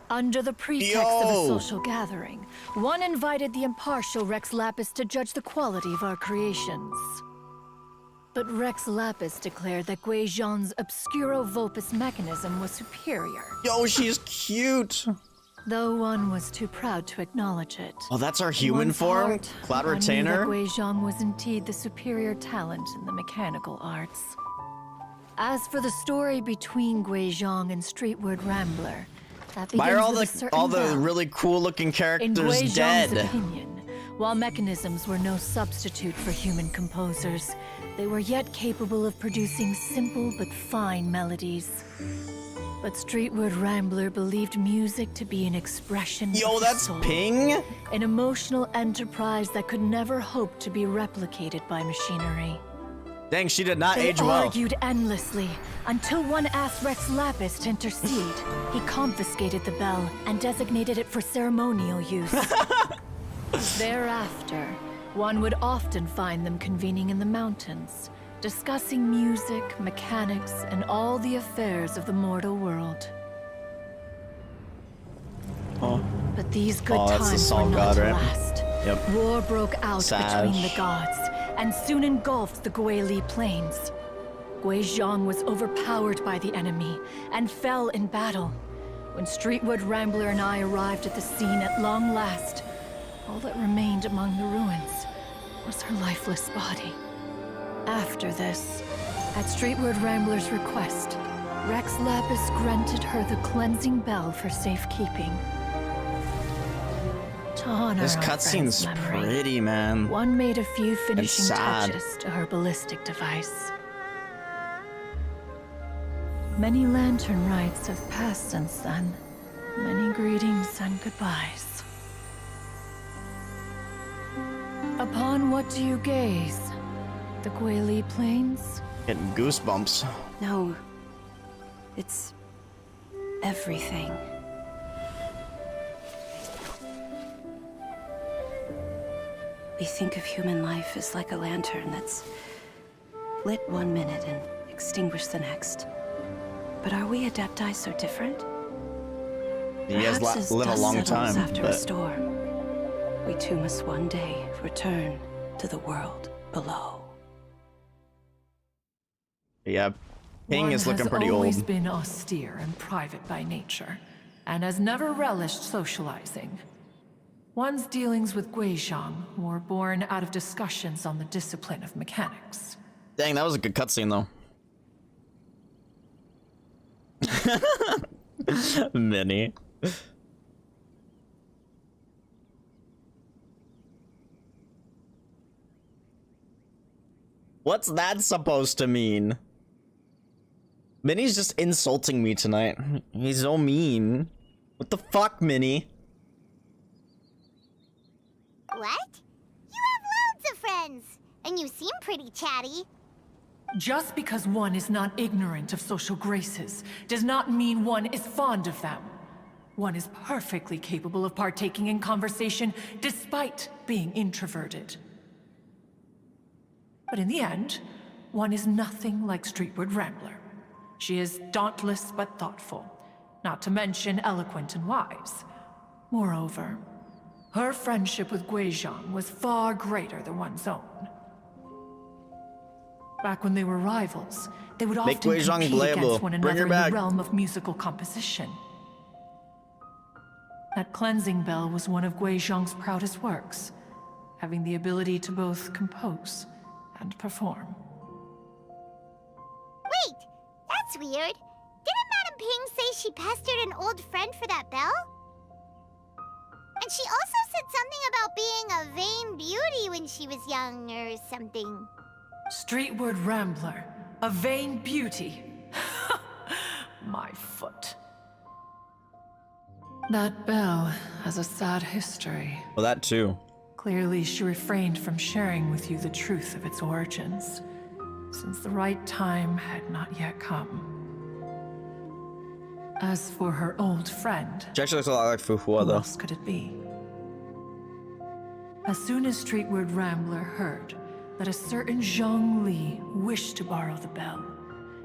Under the pretext of a Yo! social gathering, one invited the impartial Rex Lapis to judge the quality of our creations. But Rex Lapis declared that Guizhong's Obscuro Vulpus mechanism was superior, Yo, she's cute. though one was too proud to acknowledge it. Oh, that's our human One's form? heart, Cloud one knew that Retainer? Guizhong was indeed the superior talent in the mechanical arts. As for the story between Guizhong and Streetward Rambler, that Why are begins all with a the certain bell. really cool looking In characters Guizhong's dead? opinion, while mechanisms were no substitute for human composers, they were yet capable of producing simple but fine melodies. But Streetward Rambler believed music to be an expression Yo, of the that's soul, Ping? an emotional enterprise that could never hope to be replicated by machinery. Dang, she did not They age well. argued endlessly until one asked Rex Lapis to intercede. He confiscated the bell and designated it for ceremonial use. Thereafter, one would often find them convening in the mountains, discussing music, mechanics, and all the affairs of the mortal world. Oh. But these good Oh, that's the times were song not god, to right? last. Yep. War broke out Sag. between the gods, and soon engulfed the Guili Plains. Guizhong was overpowered by the enemy, and fell in battle. When Streetwood Rambler and I arrived at the scene at long last, all that remained among the ruins was her lifeless body. After this, at Streetwood Rambler's request, Rex Lapis granted her the cleansing bell for safekeeping. To honor This our cutscene's friend's memory, pretty, man. one made a few finishing sad. touches to her ballistic device. Many lantern rites have passed since then. Many greetings and goodbyes. Upon what do you gaze? The Guili Plains? Getting goosebumps. No. It's everything. We think of human life as like a lantern that's lit one minute and extinguished the next. But are we Adepti so different? You guys Perhaps as live a dust long settles time, after a but storm, we too must one day return to the world below. yeah, Ping One is looking has pretty always old. been austere and private by nature, and has never relished socializing. One's dealings with Guizhang were born out of discussions on the discipline of mechanics. Dang, that was a good cutscene though. Mini. What's that supposed to mean? Minnie's just insulting me tonight. He's so mean. What the fuck, Minnie? What? You have loads of friends, and you seem pretty chatty. Just because one is not ignorant of social graces does not mean one is fond of them. One is perfectly capable of partaking in conversation despite being introverted. But in the end, one is nothing like Streetward Rambler. She is dauntless but thoughtful, not to mention eloquent and wise. Moreover, her friendship with Guizhang was far greater than one's own. Back when they were rivals, they would often compete against one another in the realm of musical composition. That cleansing bell was one of Guizhang's proudest works, having the ability to both compose and perform. Wait, that's weird. Didn't Madame Ping say she pestered an old friend for that bell? And she also said something about being a vain beauty when she was young or something. Streetward Rambler, a vain beauty. My foot. That bell has a sad history. Well, that too. Clearly, she refrained from sharing with you the truth of its origins, since the right time had not yet come. As for her old friend, She actually looks a lot like Fuhua, who though. else could it be? As soon as Streetward Rambler heard that a certain Zhang Li wished to borrow the bell,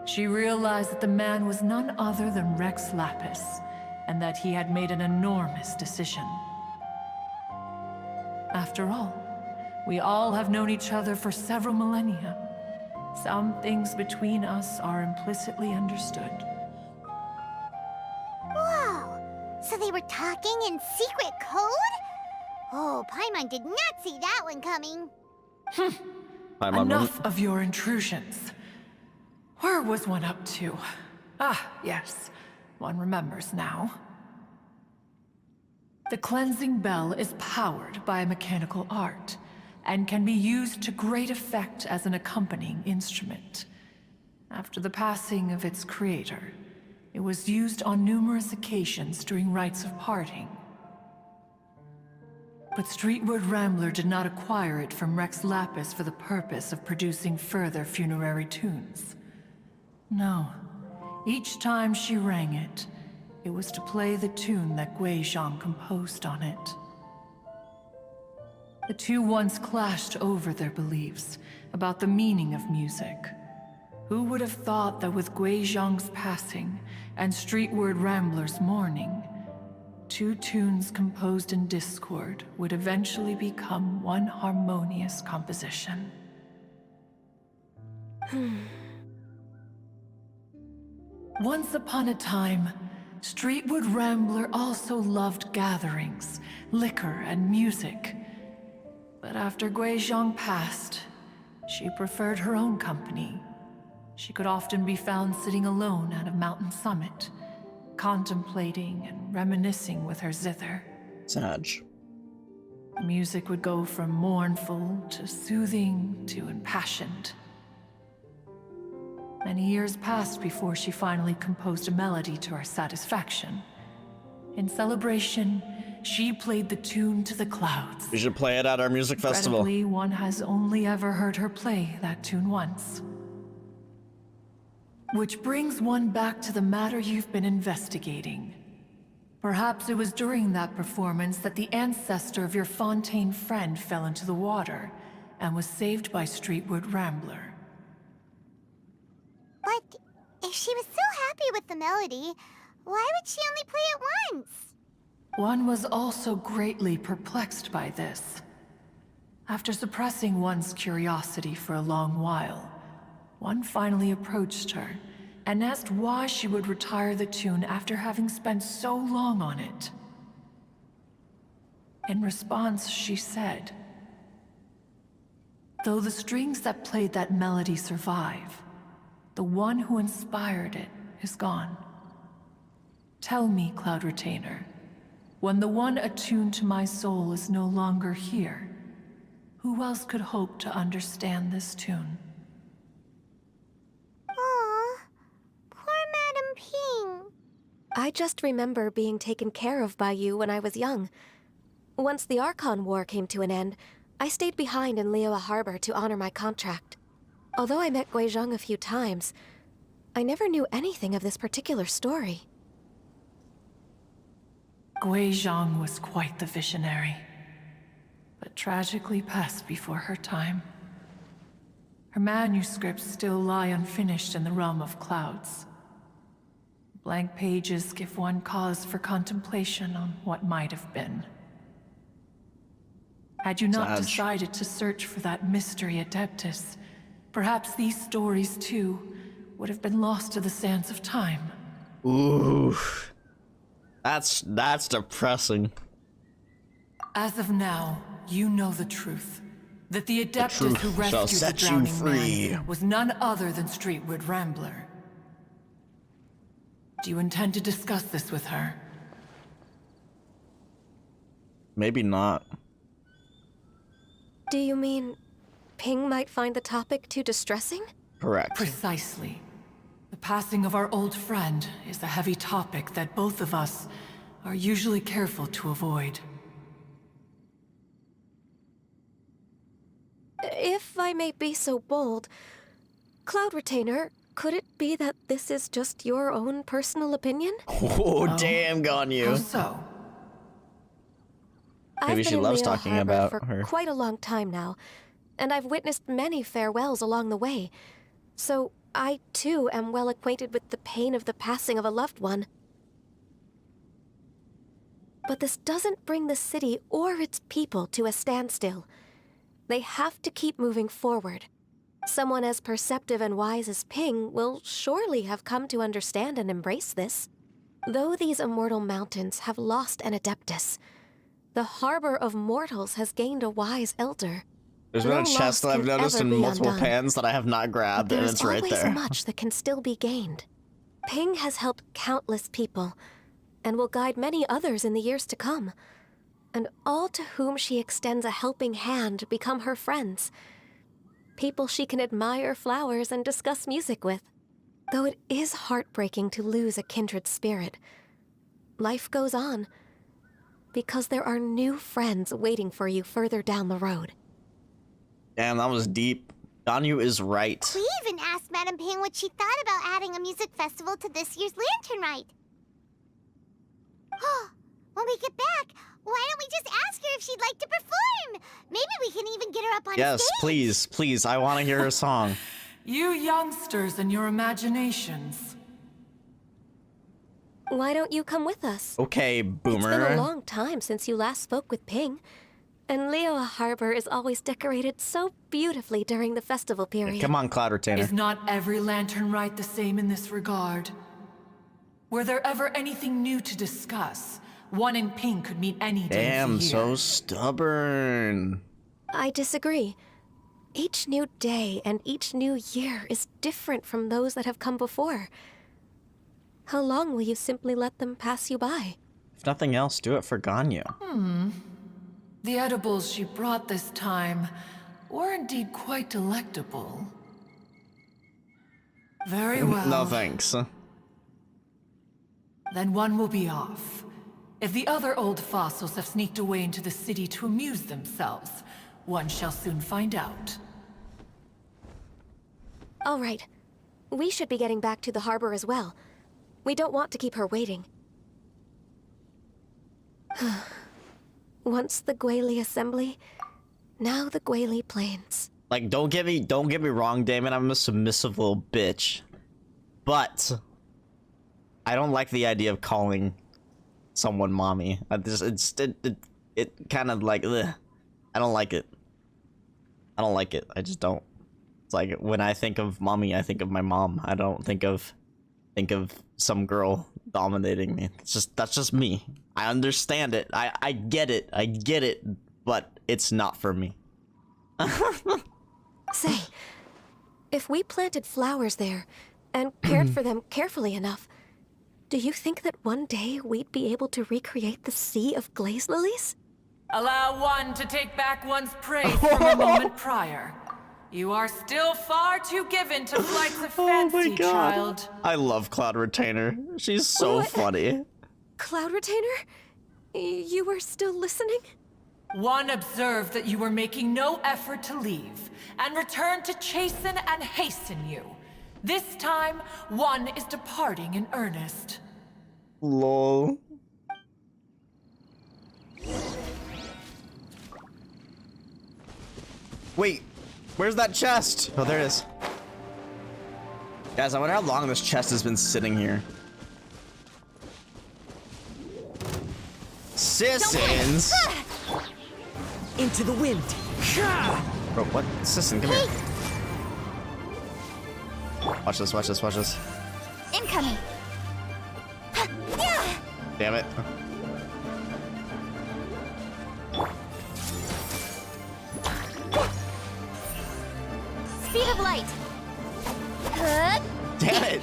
she realized that the man was none other than Rex Lapis, and that he had made an enormous decision. After all, we all have known each other for several millennia. Some things between us are implicitly understood. Whoa! So they were talking in secret code? Oh, Paimon did not see that one coming. Enough of your intrusions. Where was one up to? Ah, yes. One remembers now. The cleansing bell is powered by a mechanical art, and can be used to great effect as an accompanying instrument. After the passing of its creator, it was used on numerous occasions during rites of parting. But Streetward Rambler did not acquire it from Rex Lapis for the purpose of producing further funerary tunes. No. Each time she rang it, it was to play the tune that Guizhang composed on it. The two once clashed over their beliefs about the meaning of music. Who would have thought that with Guizhang's passing and Streetward Rambler's mourning, two tunes composed in discord would eventually become one harmonious composition? Once upon a time, Streetward Rambler also loved gatherings, liquor, and music. But after Guizhang passed, she preferred her own company. She could often be found sitting alone at a mountain summit, contemplating and reminiscing with her zither. Sag. The music would go from mournful to soothing to impassioned. Many years passed before she finally composed a melody to her satisfaction. In celebration, she played the tune to the clouds. We should play it at our music festival. Regrettably, one has only ever heard her play that tune once. Which brings one back to the matter you've been investigating. Perhaps it was during that performance that the ancestor of your Fontaine friend fell into the water and was saved by Streetward Rambler. But if she was so happy with the melody, why would she only play it once? One was also greatly perplexed by this. After suppressing one's curiosity for a long while, one finally approached her and asked why she would retire the tune after having spent so long on it. In response, she said, "Though the strings that played that melody survive, the one who inspired it is gone. Tell me, Cloud Retainer, when the one attuned to my soul is no longer here, who else could hope to understand this tune?" Aw, poor Madam Ping. I just remember being taken care of by you when I was young. Once the Archon War came to an end, I stayed behind in Liyue Harbor to honor my contract. Although I met Guizhong a few times, I never knew anything of this particular story. Guizhong was quite the visionary, but tragically passed before her time. Her manuscripts still lie unfinished in the realm of clouds. Blank pages give one cause for contemplation on what might have been. Had you not decided to search for that mystery Adeptus, perhaps these stories too would have been lost to the sands of time. Ooh. That's depressing. As of now, you know the truth. That the Adeptus who shall rescued the set you drowning free. man was none other than Streetwood Rambler. Do you intend to discuss this with her? Maybe not. Do you mean Ping might find the topic too distressing? Correct. Precisely. The passing of our old friend is a heavy topic that both of us are usually careful to avoid. If I may be so bold, Cloud Retainer, could it be that this is just your own personal opinion? Oh, damn, How Ganyu. so? I've Maybe been she in loves Liyue talking Harbor about for her. quite a long time now, and I've witnessed many farewells along the way. So I too am well acquainted with the pain of the passing of a loved one. But this doesn't bring the city or its people to a standstill. They have to keep moving forward. Someone as perceptive and wise as Ping will surely have come to understand and embrace this. Though these immortal mountains have lost an Adeptus, the harbor of mortals has gained a wise elder. There's been No a chest that loss I've can noticed ever in be multiple undone. pans that I have not But grabbed, and there's it's right always there. much that can still be gained. Ping has helped countless people, and will guide many others in the years to come. And all to whom she extends a helping hand become her friends. People she can admire flowers and discuss music with. Though it is heartbreaking to lose a kindred spirit, life goes on, because there are new friends waiting for you further down the road. Damn, that was deep. Ganyu is right. We even asked Madam Ping what she thought about adding a music festival to this year's Lantern Rite. When we get back, why don't we just ask her if she'd like to perform? Maybe we can even get her up on Yes, stage. please, please. I want to hear her song. You youngsters and your imaginations. Why don't you come with us? Okay, It's been a boomer. long time since you last spoke with Ping, and Liyue Harbor is always decorated so beautifully during the festival period. Come on, Cloud Retainer. Is not every Lantern Rite the same in this regard? Were there ever anything new to discuss? One in Ping could meet any day Damn, of the year. so stubborn. I disagree. Each new day and each new year is different from those that have come before. How long will you simply let them pass you by? If nothing else, do it for Ganyu. The edibles she brought this time were indeed quite delectable. Very well. No thanks. Then one will be off. If the other old fossils have sneaked away into the city to amuse themselves, one shall soon find out. All right. We should be getting back to the harbor as well. We don't want to keep her waiting. Once the Guili Assembly, now the Guili Plains. Like, don't get me wrong, Damon. I'm a submissive little bitch, but I don't like the idea of calling someone mommy. It kind of like, ugh. I don't like it. I don't like it. I just don't. It's like when I think of mommy, I think of my mom. I don't think of some girl dominating me. That's just me. I understand it. I get it. I get it, but it's not for me. Say, if we planted flowers there and cared for them carefully enough, do you think that one day we'd be able to recreate the sea of glaze lilies? Allow one to take back one's praise from a moment prior. You are still far too given to flights of fancy, child. I love Cloud Retainer. She's so funny. Cloud Retainer? You were still listening? One observed that you were making no effort to leave, and returned to chasten and hasten you. This time, one is departing in earnest. Lol. Wait, where's that chest? Oh, there it is. Guys, I wonder how long this chest has been sitting here. Sissons! Into the wind. Bro, what? Sisson, come here. Watch this, watch this, watch this. Incoming. Damn it. Speed of light. Damn it.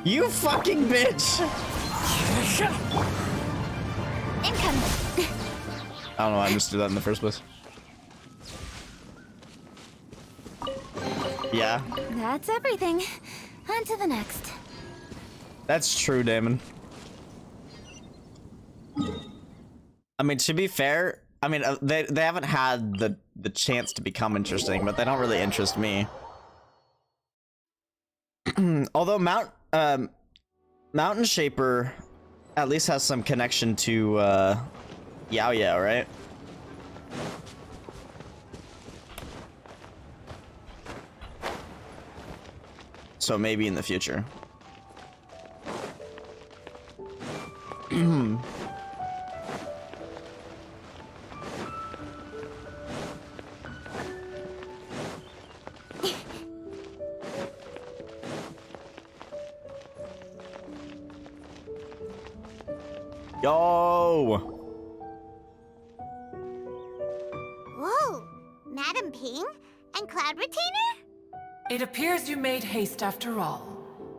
You fucking bitch. Incoming. I don't know why I just did that in the first place. Yeah. That's everything. On to the next. That's true, Damon. I mean, to be fair, I mean, they haven't had the chance to become interesting, but they don't really interest me. Although Mountain Shaper at least has some connection to Yao Yao, right? So maybe in the future. Yo! Whoa, Madam Ping and Cloud Retainer? It appears you made haste after all.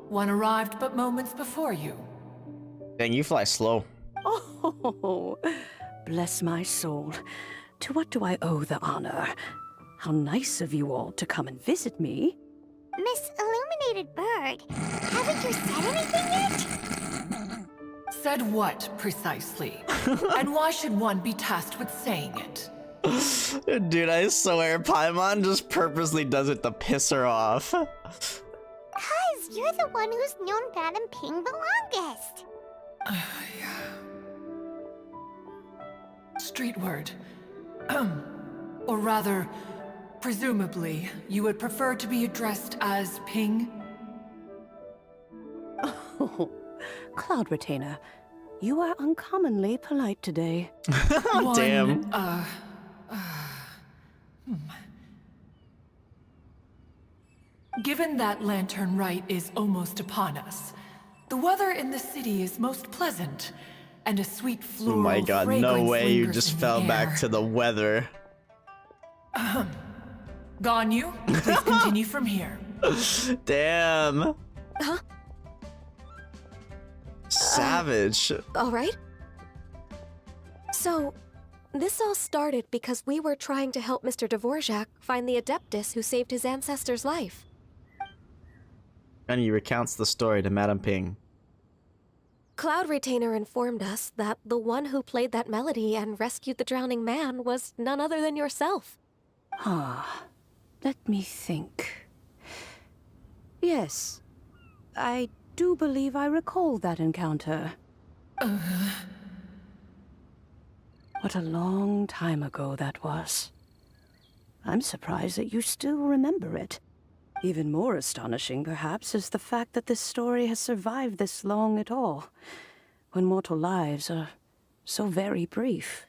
One arrived but moments before you. Dang, you fly slow. Oh, bless my soul. To what do I owe the honor? How nice of you all to come and visit me. Miss Illuminated Bird, haven't you said anything yet? Said what, precisely? And why should one be tasked with saying it? Dude, I swear Paimon just purposely does it to piss her off. Cuz you're the one who's known Madam Ping the longest. Street word. Or rather, presumably, you would prefer to be addressed as Ping? Oh, Cloud Retainer, you are uncommonly polite today. Damn. Given that Lantern Rite is almost upon us, the weather in the city is most pleasant, and a sweet floral Oh my god, no fragrance way you lingers just in the fell back air. to the weather. Ganyu, please continue from here. Damn. Huh? Savage. All right. So, this all started because we were trying to help Mr. Dvorak find the Adeptus who saved his ancestor's life. And he recounts the story to Madam Ping. Cloud Retainer informed us that the one who played that melody and rescued the drowning man was none other than yourself. Ah, let me think. Yes, I do believe I recall that encounter. What a long time ago that was. I'm surprised that you still remember it. Even more astonishing, perhaps, is the fact that this story has survived this long at all, when mortal lives are so very brief.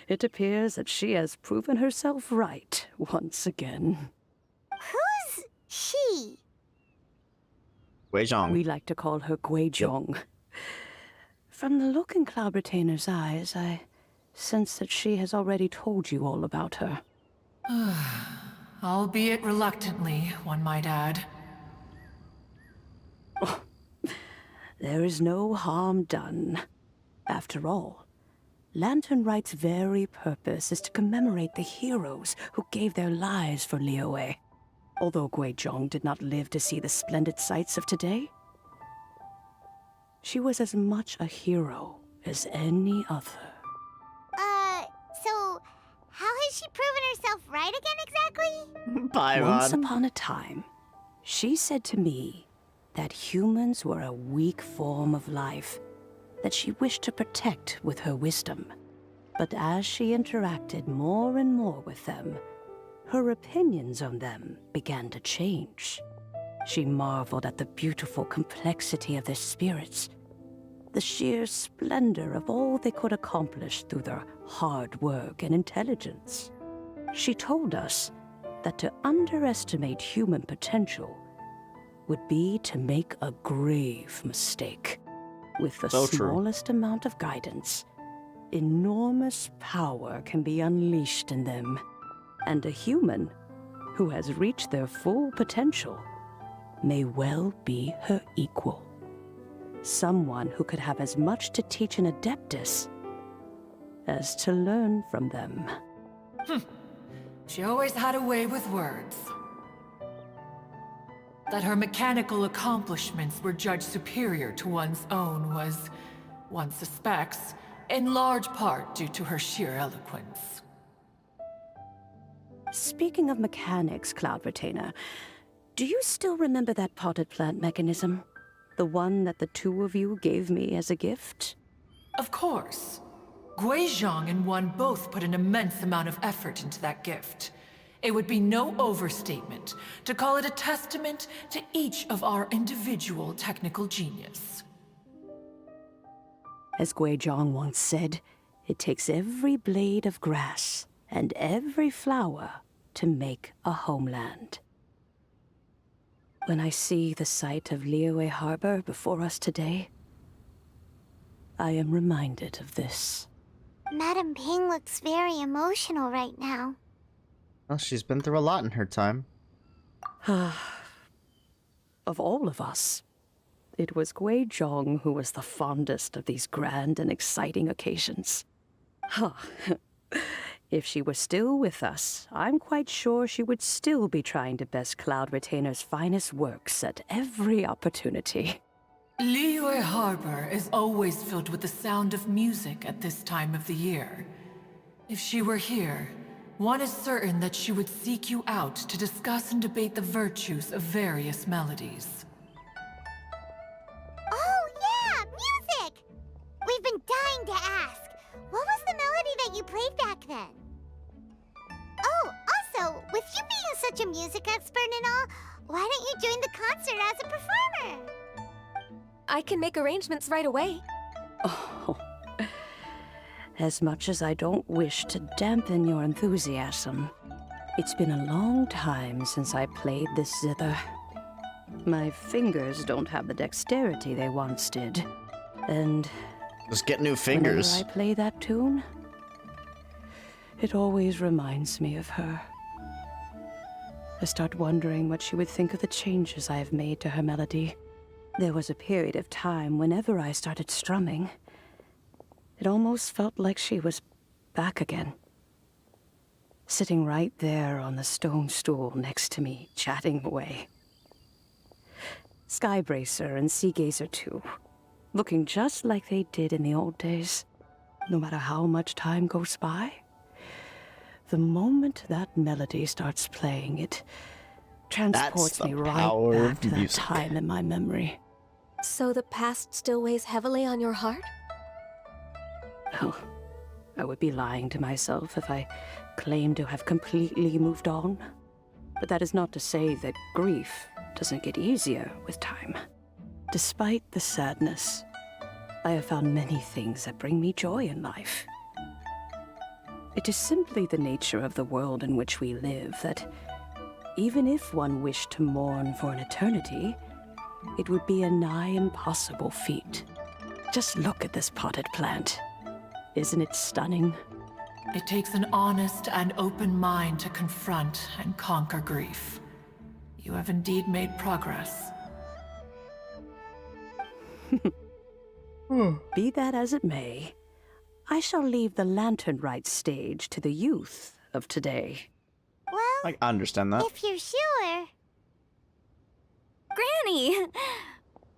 It appears that she has proven herself right once again. Who's she? Guizhong. We like to call her Guizhong. From the look in Cloud Retainer's eyes, I sense that she has already told you all about her. Albeit reluctantly, one might add. There is no harm done. After all, Lantern Rite's very purpose is to commemorate the heroes who gave their lives for Liyue. Although Guizhong did not live to see the splendid sights of today, she was as much a hero as any other. So how has she proven herself right again exactly? Once upon a time, she said to me that humans were a weak form of life that she wished to protect with her wisdom. But as she interacted more and more with them, her opinions on them began to change. She marveled at the beautiful complexity of their spirits, the sheer splendor of all they could accomplish through their hard work and intelligence. She told us that to underestimate human potential would be to make a grave mistake. With the smallest amount of guidance, enormous power can be unleashed in them. And a human who has reached their full potential may well be her equal. Someone who could have as much to teach an Adeptus as to learn from them. She always had a way with words. That her mechanical accomplishments were judged superior to one's own was, one suspects, in large part due to her sheer eloquence. Speaking of mechanics, Cloud Retainer, do you still remember that potted plant mechanism? The one that the two of you gave me as a gift? Of course. Guizhong and one both put an immense amount of effort into that gift. It would be no overstatement to call it a testament to each of our individual technical genius. As Guizhong once said, it takes every blade of grass and every flower to make a homeland. When I see the sight of Liyue Harbor before us today, I am reminded of this. Madame Ping looks very emotional right now. Well, she's been through a lot in her time. Of all of us, it was Guizhong who was the fondest of these grand and exciting occasions. If she were still with us, I'm quite sure she would still be trying to best Cloud Retainer's finest works at every opportunity. Liyue Harbor is always filled with the sound of music at this time of the year. If she were here, one is certain that she would seek you out to discuss and debate the virtues of various melodies. Oh yeah, music! We've been dying to ask. What was the melody that you played back then? Oh, also, with you being such a music expert and all, why don't you join the concert as a performer? I can make arrangements right away. Oh, as much as I don't wish to dampen your enthusiasm, it's been a long time since I played this zither. My fingers don't have the dexterity they once did, and just get new fingers. Whenever I play that tune, it always reminds me of her. I start wondering what she would think of the changes I have made to her melody. There was a period of time whenever I started strumming, it almost felt like she was back again. Sitting right there on the stone stool next to me, chatting away. Skybracer and Seagazer too, looking just like they did in the old days. No matter how much time goes by, the moment that melody starts playing, it transports me right back to that time in my memory. So the past still weighs heavily on your heart? Oh, I would be lying to myself if I claimed to have completely moved on. But that is not to say that grief doesn't get easier with time. Despite the sadness, I have found many things that bring me joy in life. It is simply the nature of the world in which we live that even if one wished to mourn for an eternity, it would be a nigh impossible feat. Just look at this potted plant. Isn't it stunning? It takes an honest and open mind to confront and conquer grief. You have indeed made progress. Be that as it may, I shall leave the Lantern Rite stage to the youth of today. Well, I understand that. if you're sure. Granny!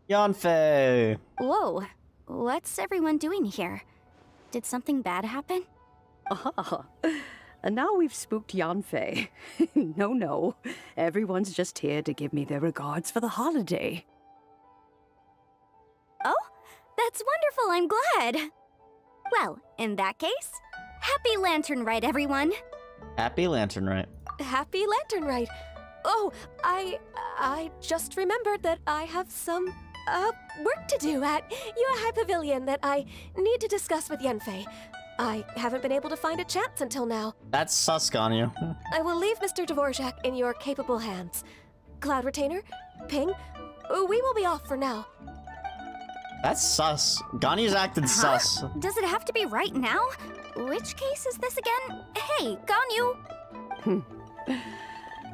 Yanfei! Whoa, what's everyone doing here? Did something bad happen? Ah, and now we've spooked Yanfei. No, everyone's just here to give me their regards for the holiday. Oh, that's wonderful, I'm glad. Well, in that case, happy Lantern Rite, everyone. Happy Lantern Rite. Happy Lantern Rite. Oh, I just remembered that I have some work to do at Yuehai Pavilion that I need to discuss with Yanfei. I haven't been able to find a chance until now. That's sus, Ganyu. I will leave Mr. Dvorak in your capable hands. Cloud Retainer, Ping, we will be off for now. That's sus. Ganyu's acted sus. Does it have to be right now? Which case is this again? Hey, Ganyu!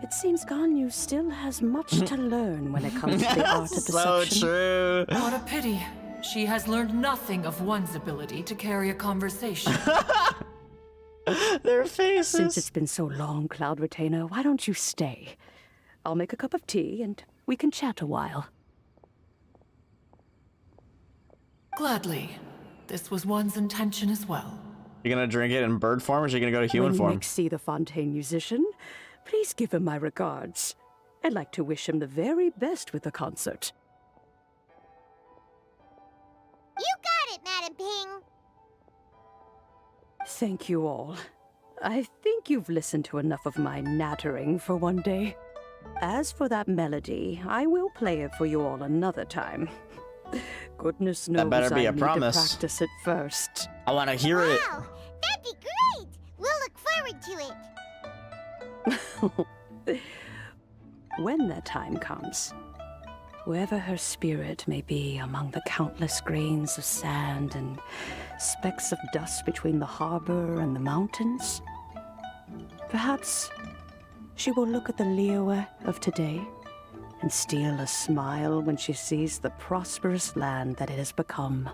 It seems Ganyu still has much to learn when it comes to the art of so deception. true. What a pity. She has learned nothing of one's ability to carry a conversation. Their faces. Since it's been so long, Cloud Retainer, why don't you stay? I'll make a cup of tea and we can chat a while. Gladly. This was one's intention as well. You gonna drink it in bird form or is you gonna go to human When form? Nick see the Fontaine musician, please give him my regards. I'd like to wish him the very best with the concert. You got it, Madam Ping. Thank you all. I think you've listened to enough of my nattering for one day. As for that melody, I will play it for you all another time. Goodness knows better be I a need promise. to practice it first. I wanna hear it. Wow, that'd be great. We'll look forward to it. When that time comes, wherever her spirit may be among the countless grains of sand and specks of dust between the harbor and the mountains, perhaps she will look at the Liyue of today and steal a smile when she sees the prosperous land that it has become.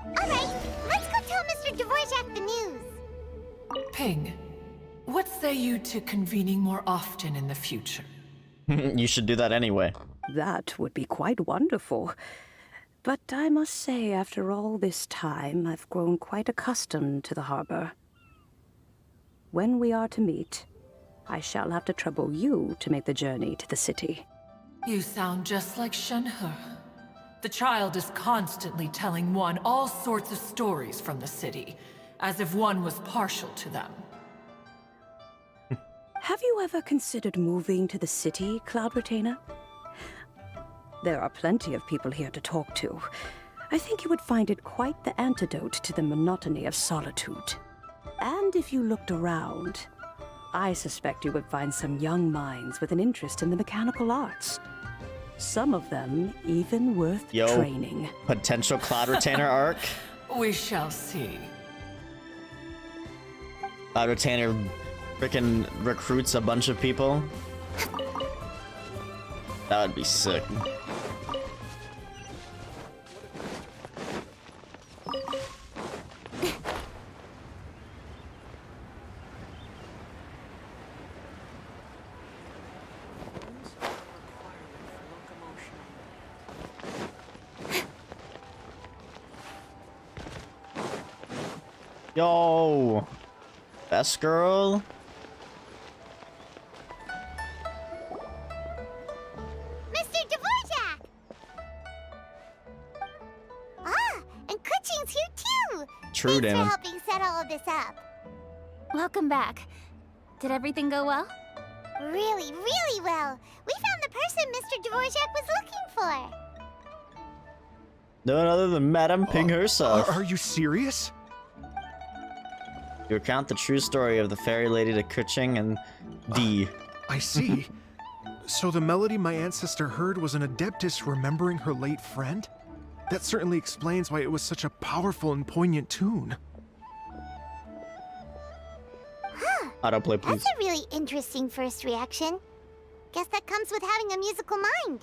All right, let's go tell Mr. Dvorak the news. Ping, what say you to convening more often in the future? You should do that anyway. That would be quite wonderful. But I must say, after all this time, I've grown quite accustomed to the harbor. When we are to meet, I shall have to trouble you to make the journey to the city. You sound just like Shenhe. The child is constantly telling one all sorts of stories from the city, as if one was partial to them. Have you ever considered moving to the city, Cloud Retainer? There are plenty of people here to talk to. I think you would find it quite the antidote to the monotony of solitude. And if you looked around, I suspect you would find some young minds with an interest in the mechanical arts. Some of them even worth training. Potential Cloud Retainer arc. We shall see. Cloud Retainer freaking recruits a bunch of people. That would be sick. Yo, best girl. Mr. Dvorak! Ah, and Kuching's here too! True, Thanks Damon. for helping set all of this up. Welcome back. Did everything go well? Really, really well. We found the person Mr. Dvorak was looking for. No one other than Madame Ping herself. Are you serious? You recount the true story of the fairy lady to Kuching and D. I see. So the melody my ancestor heard was an adeptus remembering her late friend? That certainly explains why it was such a powerful and poignant tune. Huh. Autoplay, please. That's a really interesting first reaction. Guess that comes with having a musical mind.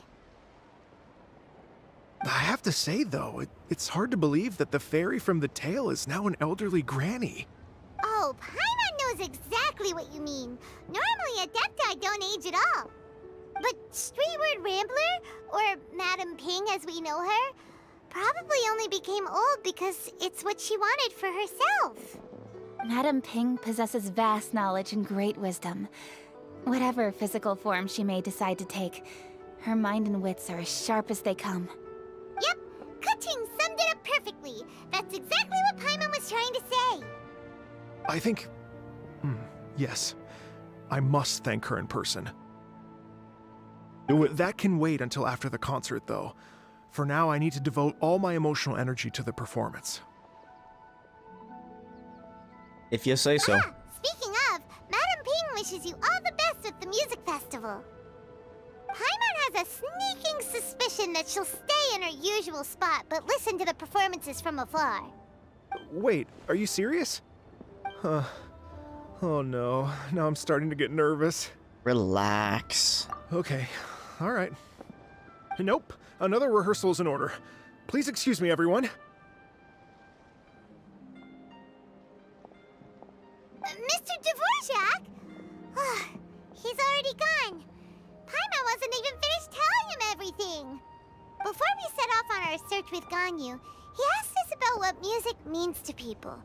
I have to say, though, it's hard to believe that the fairy from the tale is now an elderly granny. Oh, Paimon knows exactly what you mean. Normally, Adepti don't age at all. But Streetward Rambler, or Madam Ping as we know her, probably only became old because it's what she wanted for herself. Madam Ping possesses vast knowledge and great wisdom. Whatever physical form she may decide to take, her mind and wits are as sharp as they come. Yep, Kuting summed it up perfectly. That's exactly what Paimon was trying to say. I think... yes. I must thank her in person. That can wait until after the concert, though. For now, I need to devote all my emotional energy to the performance. If you say so. Ah, speaking of, Madam Ping wishes you all the best with the music festival. Paimon has a sneaking suspicion that she'll stay in her usual spot, but listen to the performances from afar. Wait, are you serious? Huh. Oh no, now I'm starting to get nervous. Relax. Okay, alright. Nope, another rehearsal is in order. Please excuse me, everyone. Mr. Dvorak? He's already gone. Paimon wasn't even finished telling him everything. Before we set off on our search with Ganyu, he asked us about what music means to people.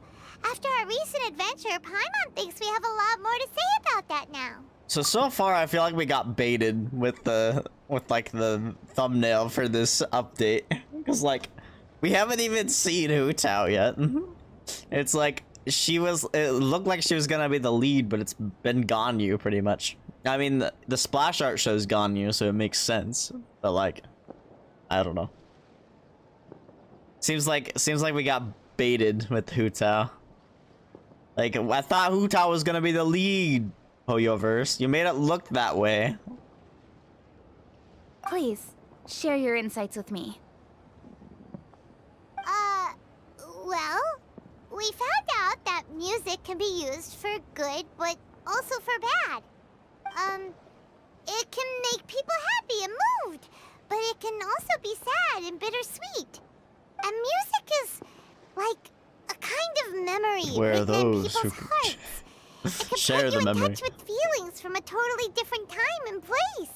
After our recent adventure, Paimon thinks we have a lot more to say about that now. So far I feel like we got baited with the thumbnail for this update. Cause like we haven't even seen Hu Tao yet. It's like it looked like she was gonna be the lead, but it's been Ganyu pretty much. I mean the splash art shows Ganyu, so it makes sense. But like I don't know. Seems like we got baited with Hu Tao. Like I thought Hu Tao was gonna be the lead, Hoyoverse. You made it look that way. Please, share your insights with me. Well, we found out that music can be used for good, but also for bad. It can make people happy and moved, but it can also be sad and bittersweet. And music is like a kind of memory Where are written in those people's who hearts. It can share put the you in memory? touch with feelings from a totally different time and place.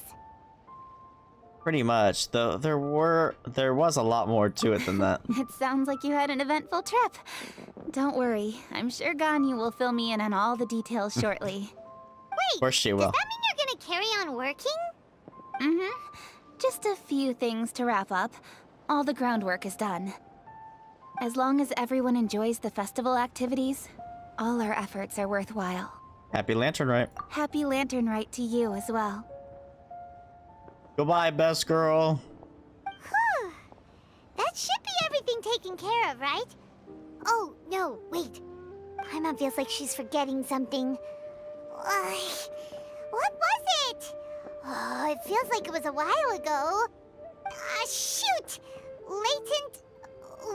Pretty much. Though there was a lot more to it than that. It sounds like you had an eventful trip. Don't worry, I'm sure Ganyu will fill me in on all the details shortly. Wait, Of course she does will. that mean you're gonna carry on working? Mm-hmm. Just a few things to wrap up. All the groundwork is done. As long as everyone enjoys the festival activities, all our efforts are worthwhile. Happy Lantern Rite. Happy Lantern Rite to you as well. Goodbye, best girl. Whew. That should be everything taken care of, right? Oh, no, wait. Paimon feels like she's forgetting something. What was it? Oh, it feels like it was a while ago. Shoot! Latent...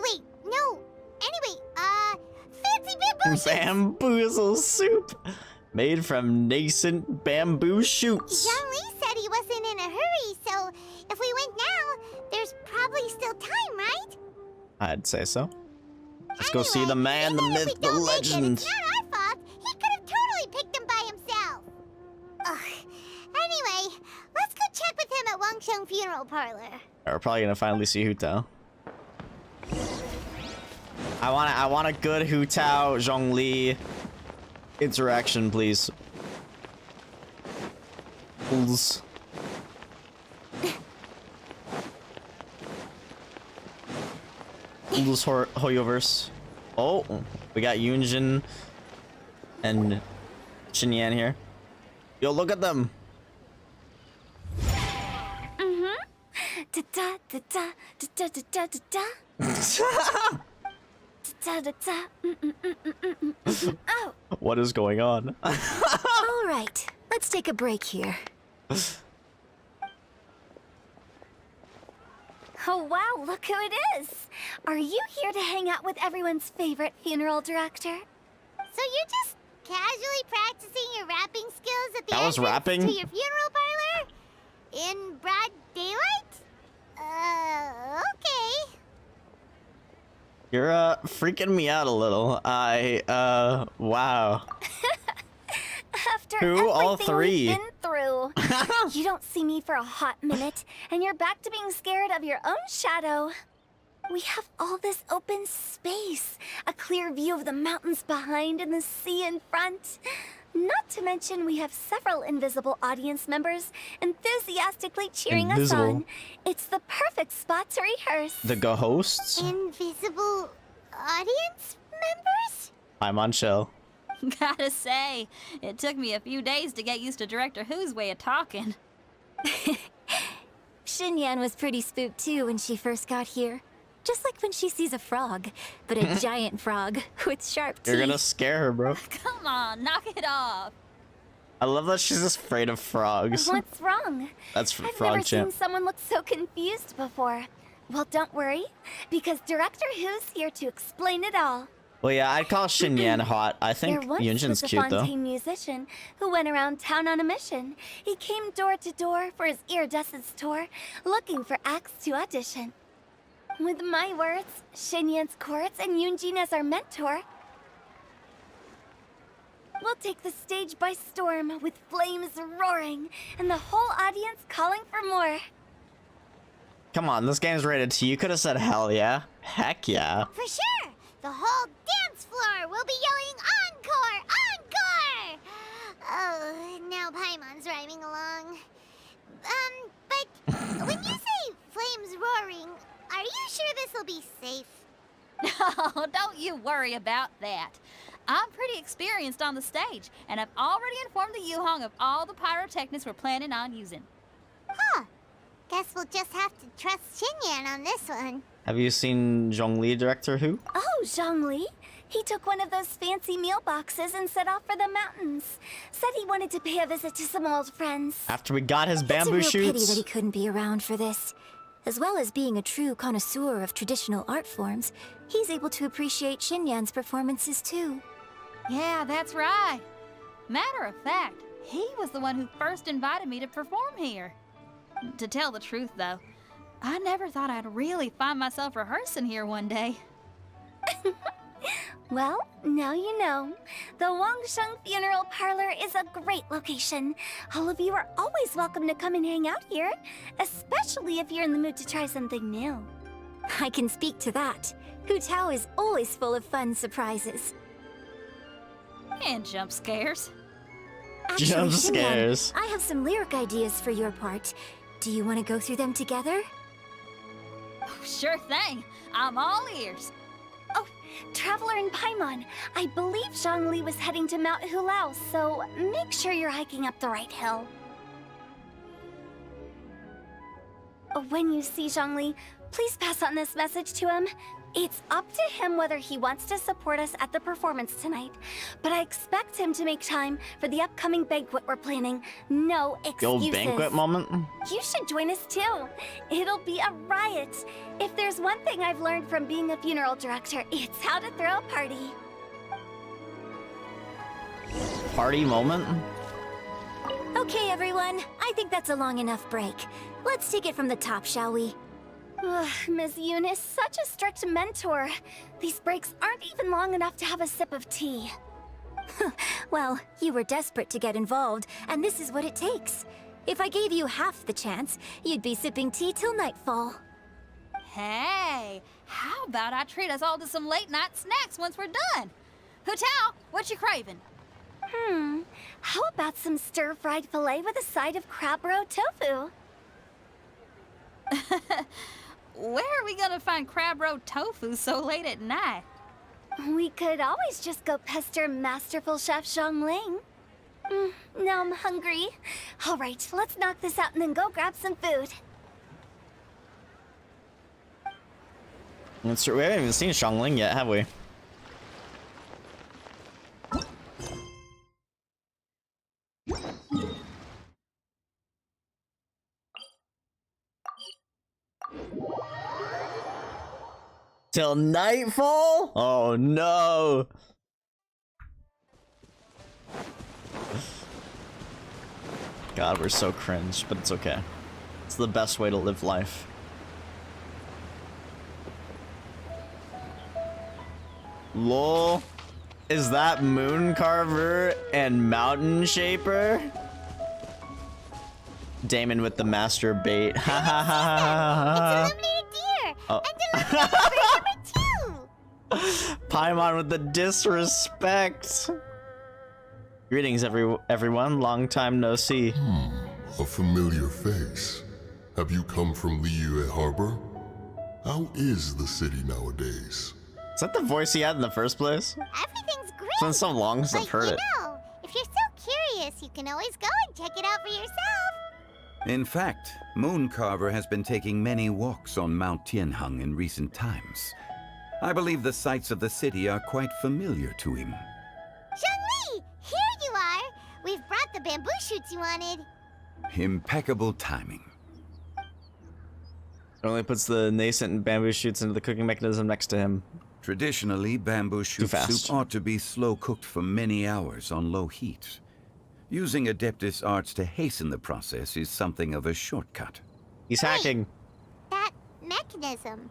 Wait, no. Anyway, fancy bamboo shoots! Bamboozle soup. Made from nascent bamboo shoots. Zhang said he wasn't in a hurry, so if we went now, there's probably still time, right? I'd say so. Let's go Anyway, see the man, the even if we myth, the don't make it, legend. it's not our fault. He could have totally picked them by himself. Ugh. Anyway, let's go check with him at Wangsheng Funeral Parlor. We're probably gonna finally see Hu Tao. I want a good Hu Tao, Zhongli interaction, please. Please. Please, Hoyoverse. Oh, we got Yunjin and Xinyan here. Yo, look at them. Da da da da da da da da da. Da da da. Oh. What is going on? All right, let's take a break here. Oh wow, look who it is! Are you here to hang out with everyone's favorite funeral director? So you're just casually practicing your rapping skills at the That was entrance rapping? to your funeral parlor? In broad daylight? Okay. You're freaking me out a little. Wow. After Who? All everything three? we've been through, you don't see me for a hot minute, and you're back to being scared of your own shadow. We have all this open space, a clear view of the mountains behind and the sea in front. Not to mention we have several invisible audience members enthusiastically cheering us Invisible? on. It's the perfect spot to rehearse. The ghosts? Invisible audience members? I'm on chill. Gotta say, it took me a few days to get used to Director Who's way of talking. Xinyan was pretty spooked too when she first got here. Just like when she sees a frog, but a giant frog with sharp teeth. You're gonna scare her, bro. Come on, knock it off. I love that she's just afraid of frogs. What's wrong? That's I've frog never champ. seen someone look so confused before. Well, don't worry, because Director Who's here to explain it all. Well, yeah, I'd call Xinyan hot. I think There once Yunjin's was a cute, though. Fontaine musician who went around town on a mission. He came door to door for his iridescence tour, looking for acts to audition. With my words, Xinyan's chords, and Yunjin as our mentor, we'll take the stage by storm with flames roaring and the whole audience calling for more. Come on, this game's rated T. You could have said hell yeah. Heck yeah. For sure! The whole dance floor will be yelling encore! Encore! Oh, now Paimon's rhyming along. But when you say flames roaring, are you sure this'll be safe? No, don't you worry about that. I'm pretty experienced on the stage, and I've already informed the Yuhong of all the pyrotechnics we're planning on using. Huh. Guess we'll just have to trust Xinyan on this one. Have you seen Zhongli Director Who? Oh, Zhongli. He took one of those fancy meal boxes and set off for the mountains. Said he wanted to pay a visit to some old friends. After we got his It's a bamboo real pity that he shoots? couldn't be around for this. As well as being a true connoisseur of traditional art forms, he's able to appreciate Xinyan's performances too. Yeah, that's right. Matter of fact, he was the one who first invited me to perform here. To tell the truth, though, I never thought I'd really find myself rehearsing here one day. Well, now you know. The Wangsheng Funeral Parlor is a great location. All of you are always welcome to come and hang out here, especially if you're in the mood to try something new. I can speak to that. Hu Tao is always full of fun surprises. And jump scares. Actually, Jump Xinyan, scares. I have some lyric ideas for your part. Do you want to go through them together? Oh, sure thing. I'm all ears. Oh, Traveler in Paimon, I believe Zhongli was heading to Mount Hulao, so make sure you're hiking up the right hill. When you see Zhongli, please pass on this message to him. It's up to him whether he wants to support us at the performance tonight, but I expect him to make time for the upcoming banquet we're planning. No The excuses. old banquet moment? You should join us too. It'll be a riot. If there's one thing I've learned from being a funeral director, it's how to throw a party. Party moment? Okay, everyone. I think that's a long enough break. Let's take it from the top, shall we? Ugh, Ms. Eunice, such a strict mentor. These breaks aren't even long enough to have a sip of tea. Well, you were desperate to get involved, and this is what it takes. If I gave you half the chance, you'd be sipping tea till nightfall. Hey, how about I treat us all to some late-night snacks once we're done? Hu Tao, what you craving? How about some stir-fried filet with a side of crab roe tofu? Where are we gonna find crab roe tofu so late at night? We could always just go pester masterful chef Zhongling. Now I'm hungry. All right, let's knock this out and then go grab some food. That's true. We haven't even seen Xiangling yet, have we? Till nightfall? Oh no. God, we're so cringe, but it's okay. It's the best way to live life. Lol. Is that Moon Carver and Mountain Shaper? Damon with the master bait. Ha ha ha ha ha. It's illuminated deer. Oh. And delivered number 2. Paimon with the disrespect. Greetings, everyone. Long time no see. A familiar face. Have you come from Liyue Harbor? How is the city nowadays? Is that the voice he had in the first place? Everything's great. It's been so long since I've heard it. know, if you're so curious, you can always go and check it out for yourself. In fact, Mooncarver has been taking many walks on Mount Tianheng in recent times. I believe the sights of the city are quite familiar to him. Zhongli, here you are. We've brought the bamboo shoots you wanted. Impeccable timing. It only puts the nascent bamboo shoots into the cooking mechanism next to him. Traditionally, bamboo shoot soup ought to be slow cooked for many hours on low heat. Using Adeptus arts to hasten the process is something of a shortcut. He's hacking. That mechanism.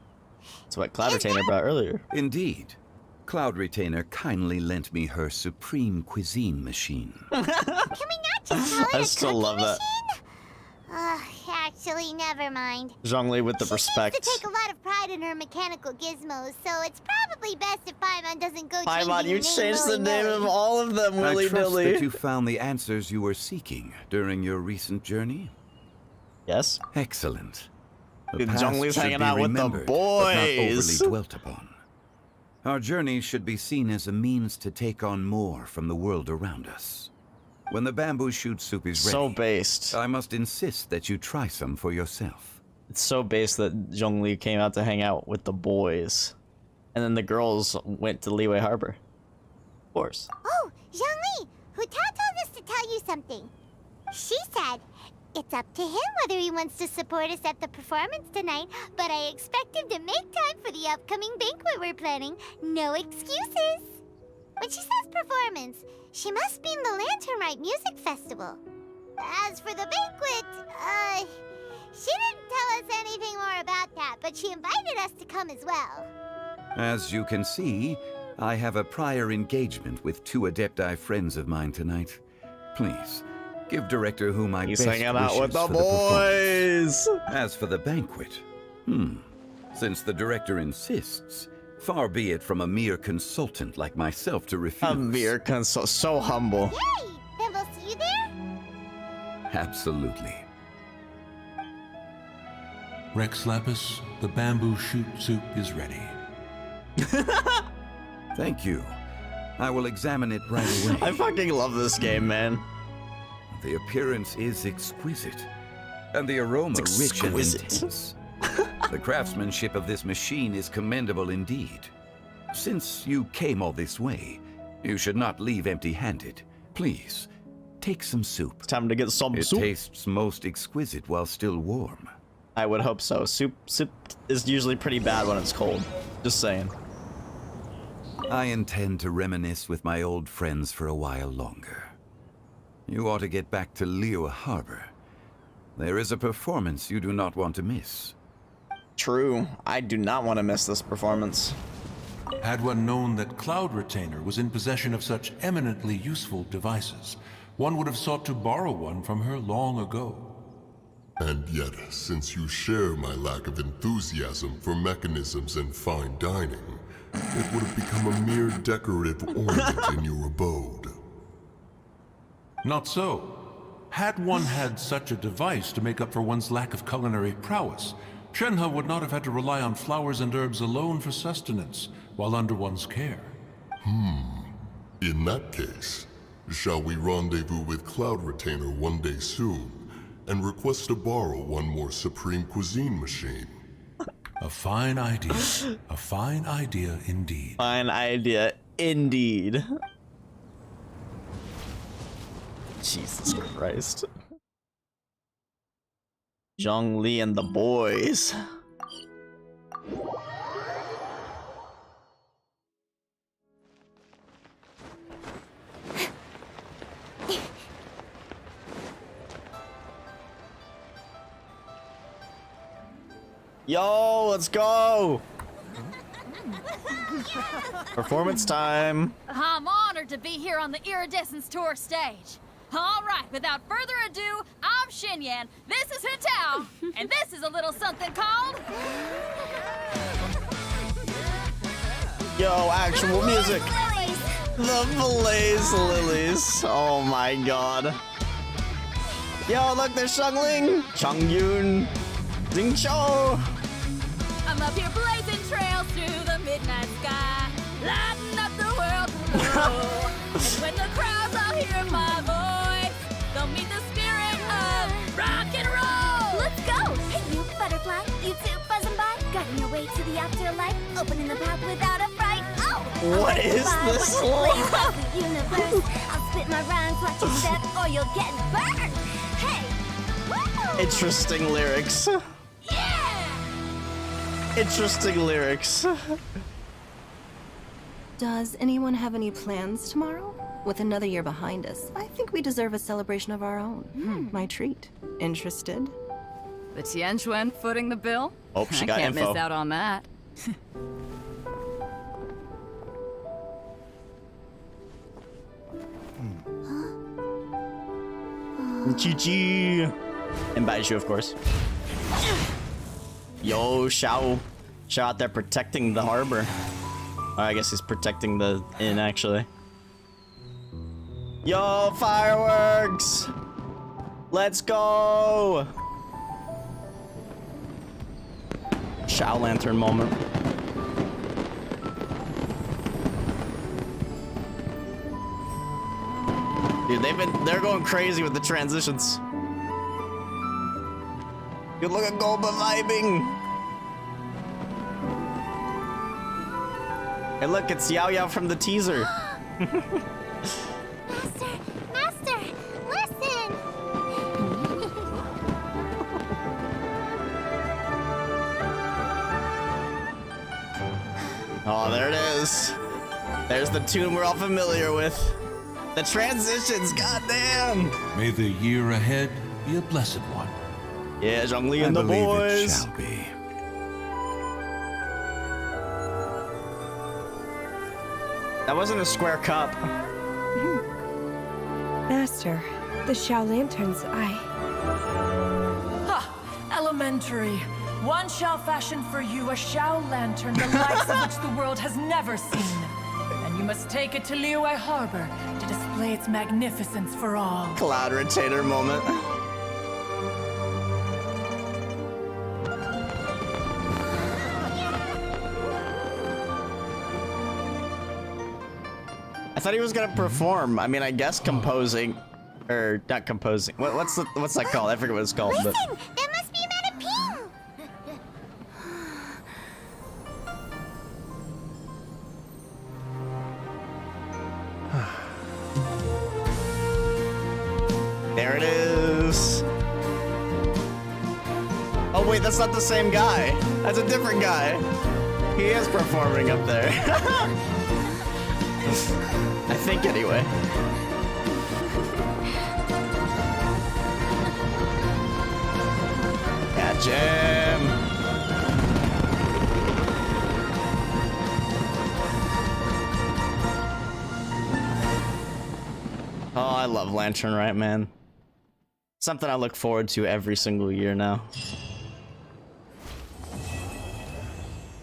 That's what Cloud Retainer brought earlier. Indeed. Cloud Retainer kindly lent me her supreme cuisine machine. Can we not just call it I a still cooking love that. machine? Actually, never mind. Zhongli with the respect. She seems to take a lot of pride in her mechanical gizmos, so it's probably best if Paimon doesn't go Paimon, changing you her name changed the name willy-nilly. of all of them I trust willy-nilly. that you found the answers you were seeking during your recent journey? Yes. Excellent. The Dude, past Zhongli's should hanging be out with the remembered, but not boys. overly dwelt upon. Our journey should be seen as a means to take on more from the world around us. When the bamboo shoot soup is ready, So based. I must insist that you try some for yourself. It's so based that Zhongli came out to hang out with the boys. And then the girls went to Liyue Harbor. Of course. Oh, Zhongli, Huta told us to tell you something. She said, it's up to him whether he wants to support us at the performance tonight, but I expect him to make time for the upcoming banquet we're planning. No excuses. When she says performance, she must mean the Lantern Rite Music Festival. As for the banquet, she didn't tell us anything more about that, but she invited us to come as well. As you can see, I have a prior engagement with 2 Adepti friends of mine tonight. Please, give Director Hu my He's best hanging out with wishes the for performance. boys. As for the banquet, since the Director insists, far be it from a mere consultant like myself to refuse. A mere consultant, so humble. Yay! Then we'll see you there? Absolutely. Rex Lapis, the bamboo shoot soup is ready. Thank you. I will examine it right away. I fucking love this game, man. The appearance is exquisite, and the aroma rich and intense. The craftsmanship of this machine is commendable indeed. Since you came all this way, you should not leave empty-handed. Please, take some soup. It's time to get some soup. It tastes most exquisite while still warm. I would hope so. Soup is usually pretty bad when it's cold. Just saying. I intend to reminisce with my old friends for a while longer. You ought to get back to Liyue Harbor. There is a performance you do not want to miss. True. I do not want to miss this performance. Had one known that Cloud Retainer was in possession of such eminently useful devices, one would have sought to borrow one from her long ago. And yet, since you share my lack of enthusiasm for mechanisms and fine dining, it would have become a mere decorative ornament in your abode. Not so. Had one had such a device to make up for one's lack of culinary prowess, Shenhe would not have had to rely on flowers and herbs alone for sustenance, while under one's care. In that case, shall we rendezvous with Cloud Retainer one day soon, and request to borrow one more Supreme Cuisine machine? A fine idea. A fine idea indeed. Fine idea indeed. Jesus Christ. Zhongli and the boys. Yo, let's go! Performance time. I'm honored to be here on the Iridescence Tour stage. All right, without further ado, I'm Xinyan, this is Hitao, and this is a little something called... Yo, actual music. The Blaze Lilies. Oh my god. Yo, look, there's Xiangling, Changyun, Xingqiu. I'm up here blazing trails through the midnight sky, lighting up the world below. And when the crowds all hear my voice, they'll meet the spirit of rock and roll. Let's go! Hey, you butterfly, you two buzzing by, guiding your way to the afterlife, opening the path without a fright. Oh! What is this song? The universe. I'll spit my rhymes, watch you step, or you'll get burned. Hey! Woo! Interesting lyrics. Yeah! Interesting lyrics. Does anyone have any plans tomorrow? With another year behind us, I think we deserve a celebration of our own. My treat. Interested? The Tianquan footing the bill? Oh, she got I can't info. miss out on that. Chi-chi. And Baiju, of course. Yo, Shao. Shao out there protecting the harbor. Oh, I guess he's protecting the inn, actually. Yo, fireworks! Let's go! Shao Lantern moment. Dude, they're going crazy with the transitions. Good look at Golba vibing. Hey, look, it's Yao Yao from the teaser. Master, listen! Oh, there it is. There's the tune we're all familiar with. The transitions, goddamn! May the year ahead be a blessed one. Yeah, Zhongli and the boys. It shall be. That wasn't a square cup. Master, the Shao Lanterns, Ha! Elementary. One shall fashion for you a Shao Lantern, the likes of which the world has never seen. And you must take it to Liyue Harbor to display its magnificence for all. Cloud Retainer moment. I thought he was gonna perform. I mean, I guess composing, or not composing. What's that called? I forget what it's called. Listen! But That must be Madame there it is. Oh wait, that's not the same guy. That's a different guy. He is performing up there. I think anyway. Catch him. Oh, I love Lantern Rite, man. Something I look forward to every single year now.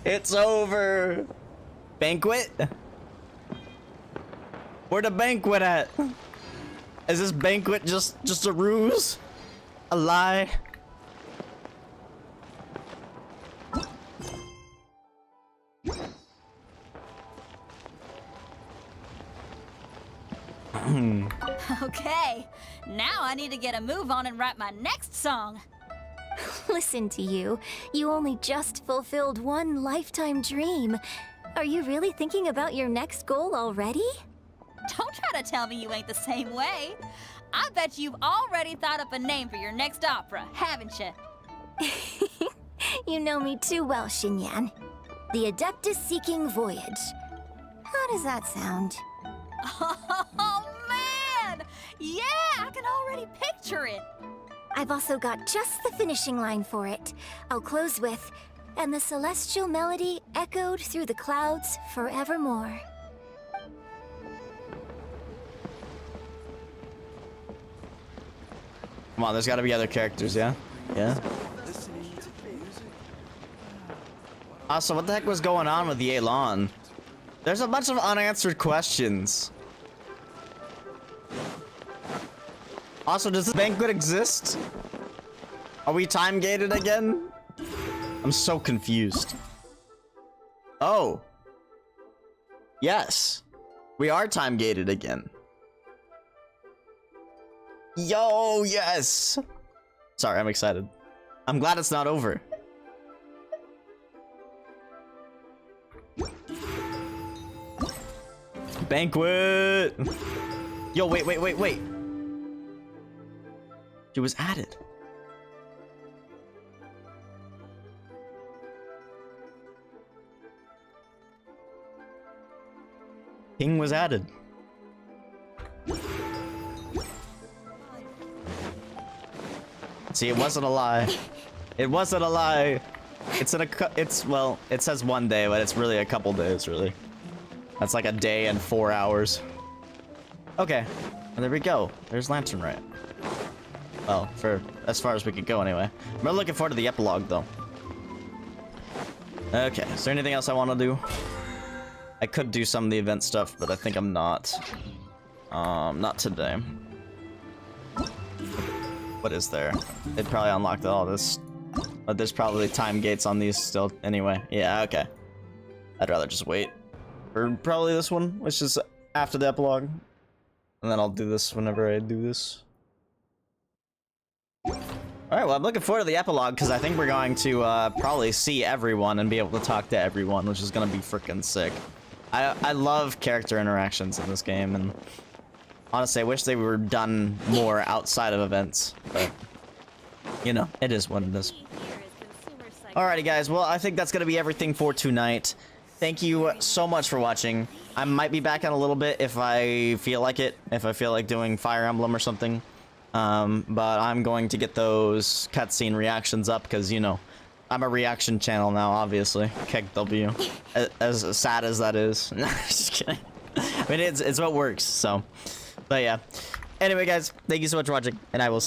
It's over. Banquet? Where the banquet at? Is this banquet just a ruse? A lie? Okay, now I need to get a move on and write my next song. Listen to you. You only just fulfilled one lifetime dream. Are you really thinking about your next goal already? Don't try to tell me you ain't the same way. I bet you've already thought up a name for your next opera, haven't you? You know me too well, Xinyan. The Adeptus Seeking Voyage. How does that sound? Oh, man! Yeah, I can already picture it. I've also got just the finishing line for it. I'll close with, and the celestial melody echoed through the clouds forevermore. Come on, there's gotta be other characters, yeah? Yeah. Also, what the heck was going on with the Elan? There's a bunch of unanswered questions. Also, does this banquet exist? Are we time gated again? I'm so confused. Oh. Yes. We are time gated again. Yo, yes. Sorry, I'm excited. I'm glad it's not over. Banquet. Yo, wait. It was added. King was added. See, it wasn't a lie. It wasn't a lie. Well, it says 1 day, but it's really a couple days, really. That's like a day and 4 hours. Okay, well, there we go. There's Lantern Rite. Well, for as far as we could go anyway. I'm really looking forward to the epilogue, though. Okay, is there anything else I want to do? I could do some of the event stuff, but I think I'm not. Not today. What is there? It probably unlocked all this. But there's probably time gates on these still anyway. Yeah, okay. I'd rather just wait for probably this one, which is after the epilogue. And then I'll do this whenever I do this. Alright, well, I'm looking forward to the epilogue because I think we're going to probably see everyone and be able to talk to everyone, which is going to be freaking sick. I love character interactions in this game, and honestly, I wish they were done more outside of events, but you know, it is what it is. Alrighty, guys, well, I think that's going to be everything for tonight. Thank you so much for watching. I might be back in a little bit if I feel like it, if I feel like doing Fire Emblem or something. But I'm going to get those cutscene reactions up because, you know, I'm a reaction channel now, obviously. KegW. As sad as that is. Just kidding. I mean, it's what works, so. But yeah. Anyway, guys, thank you so much for watching, and I will see you.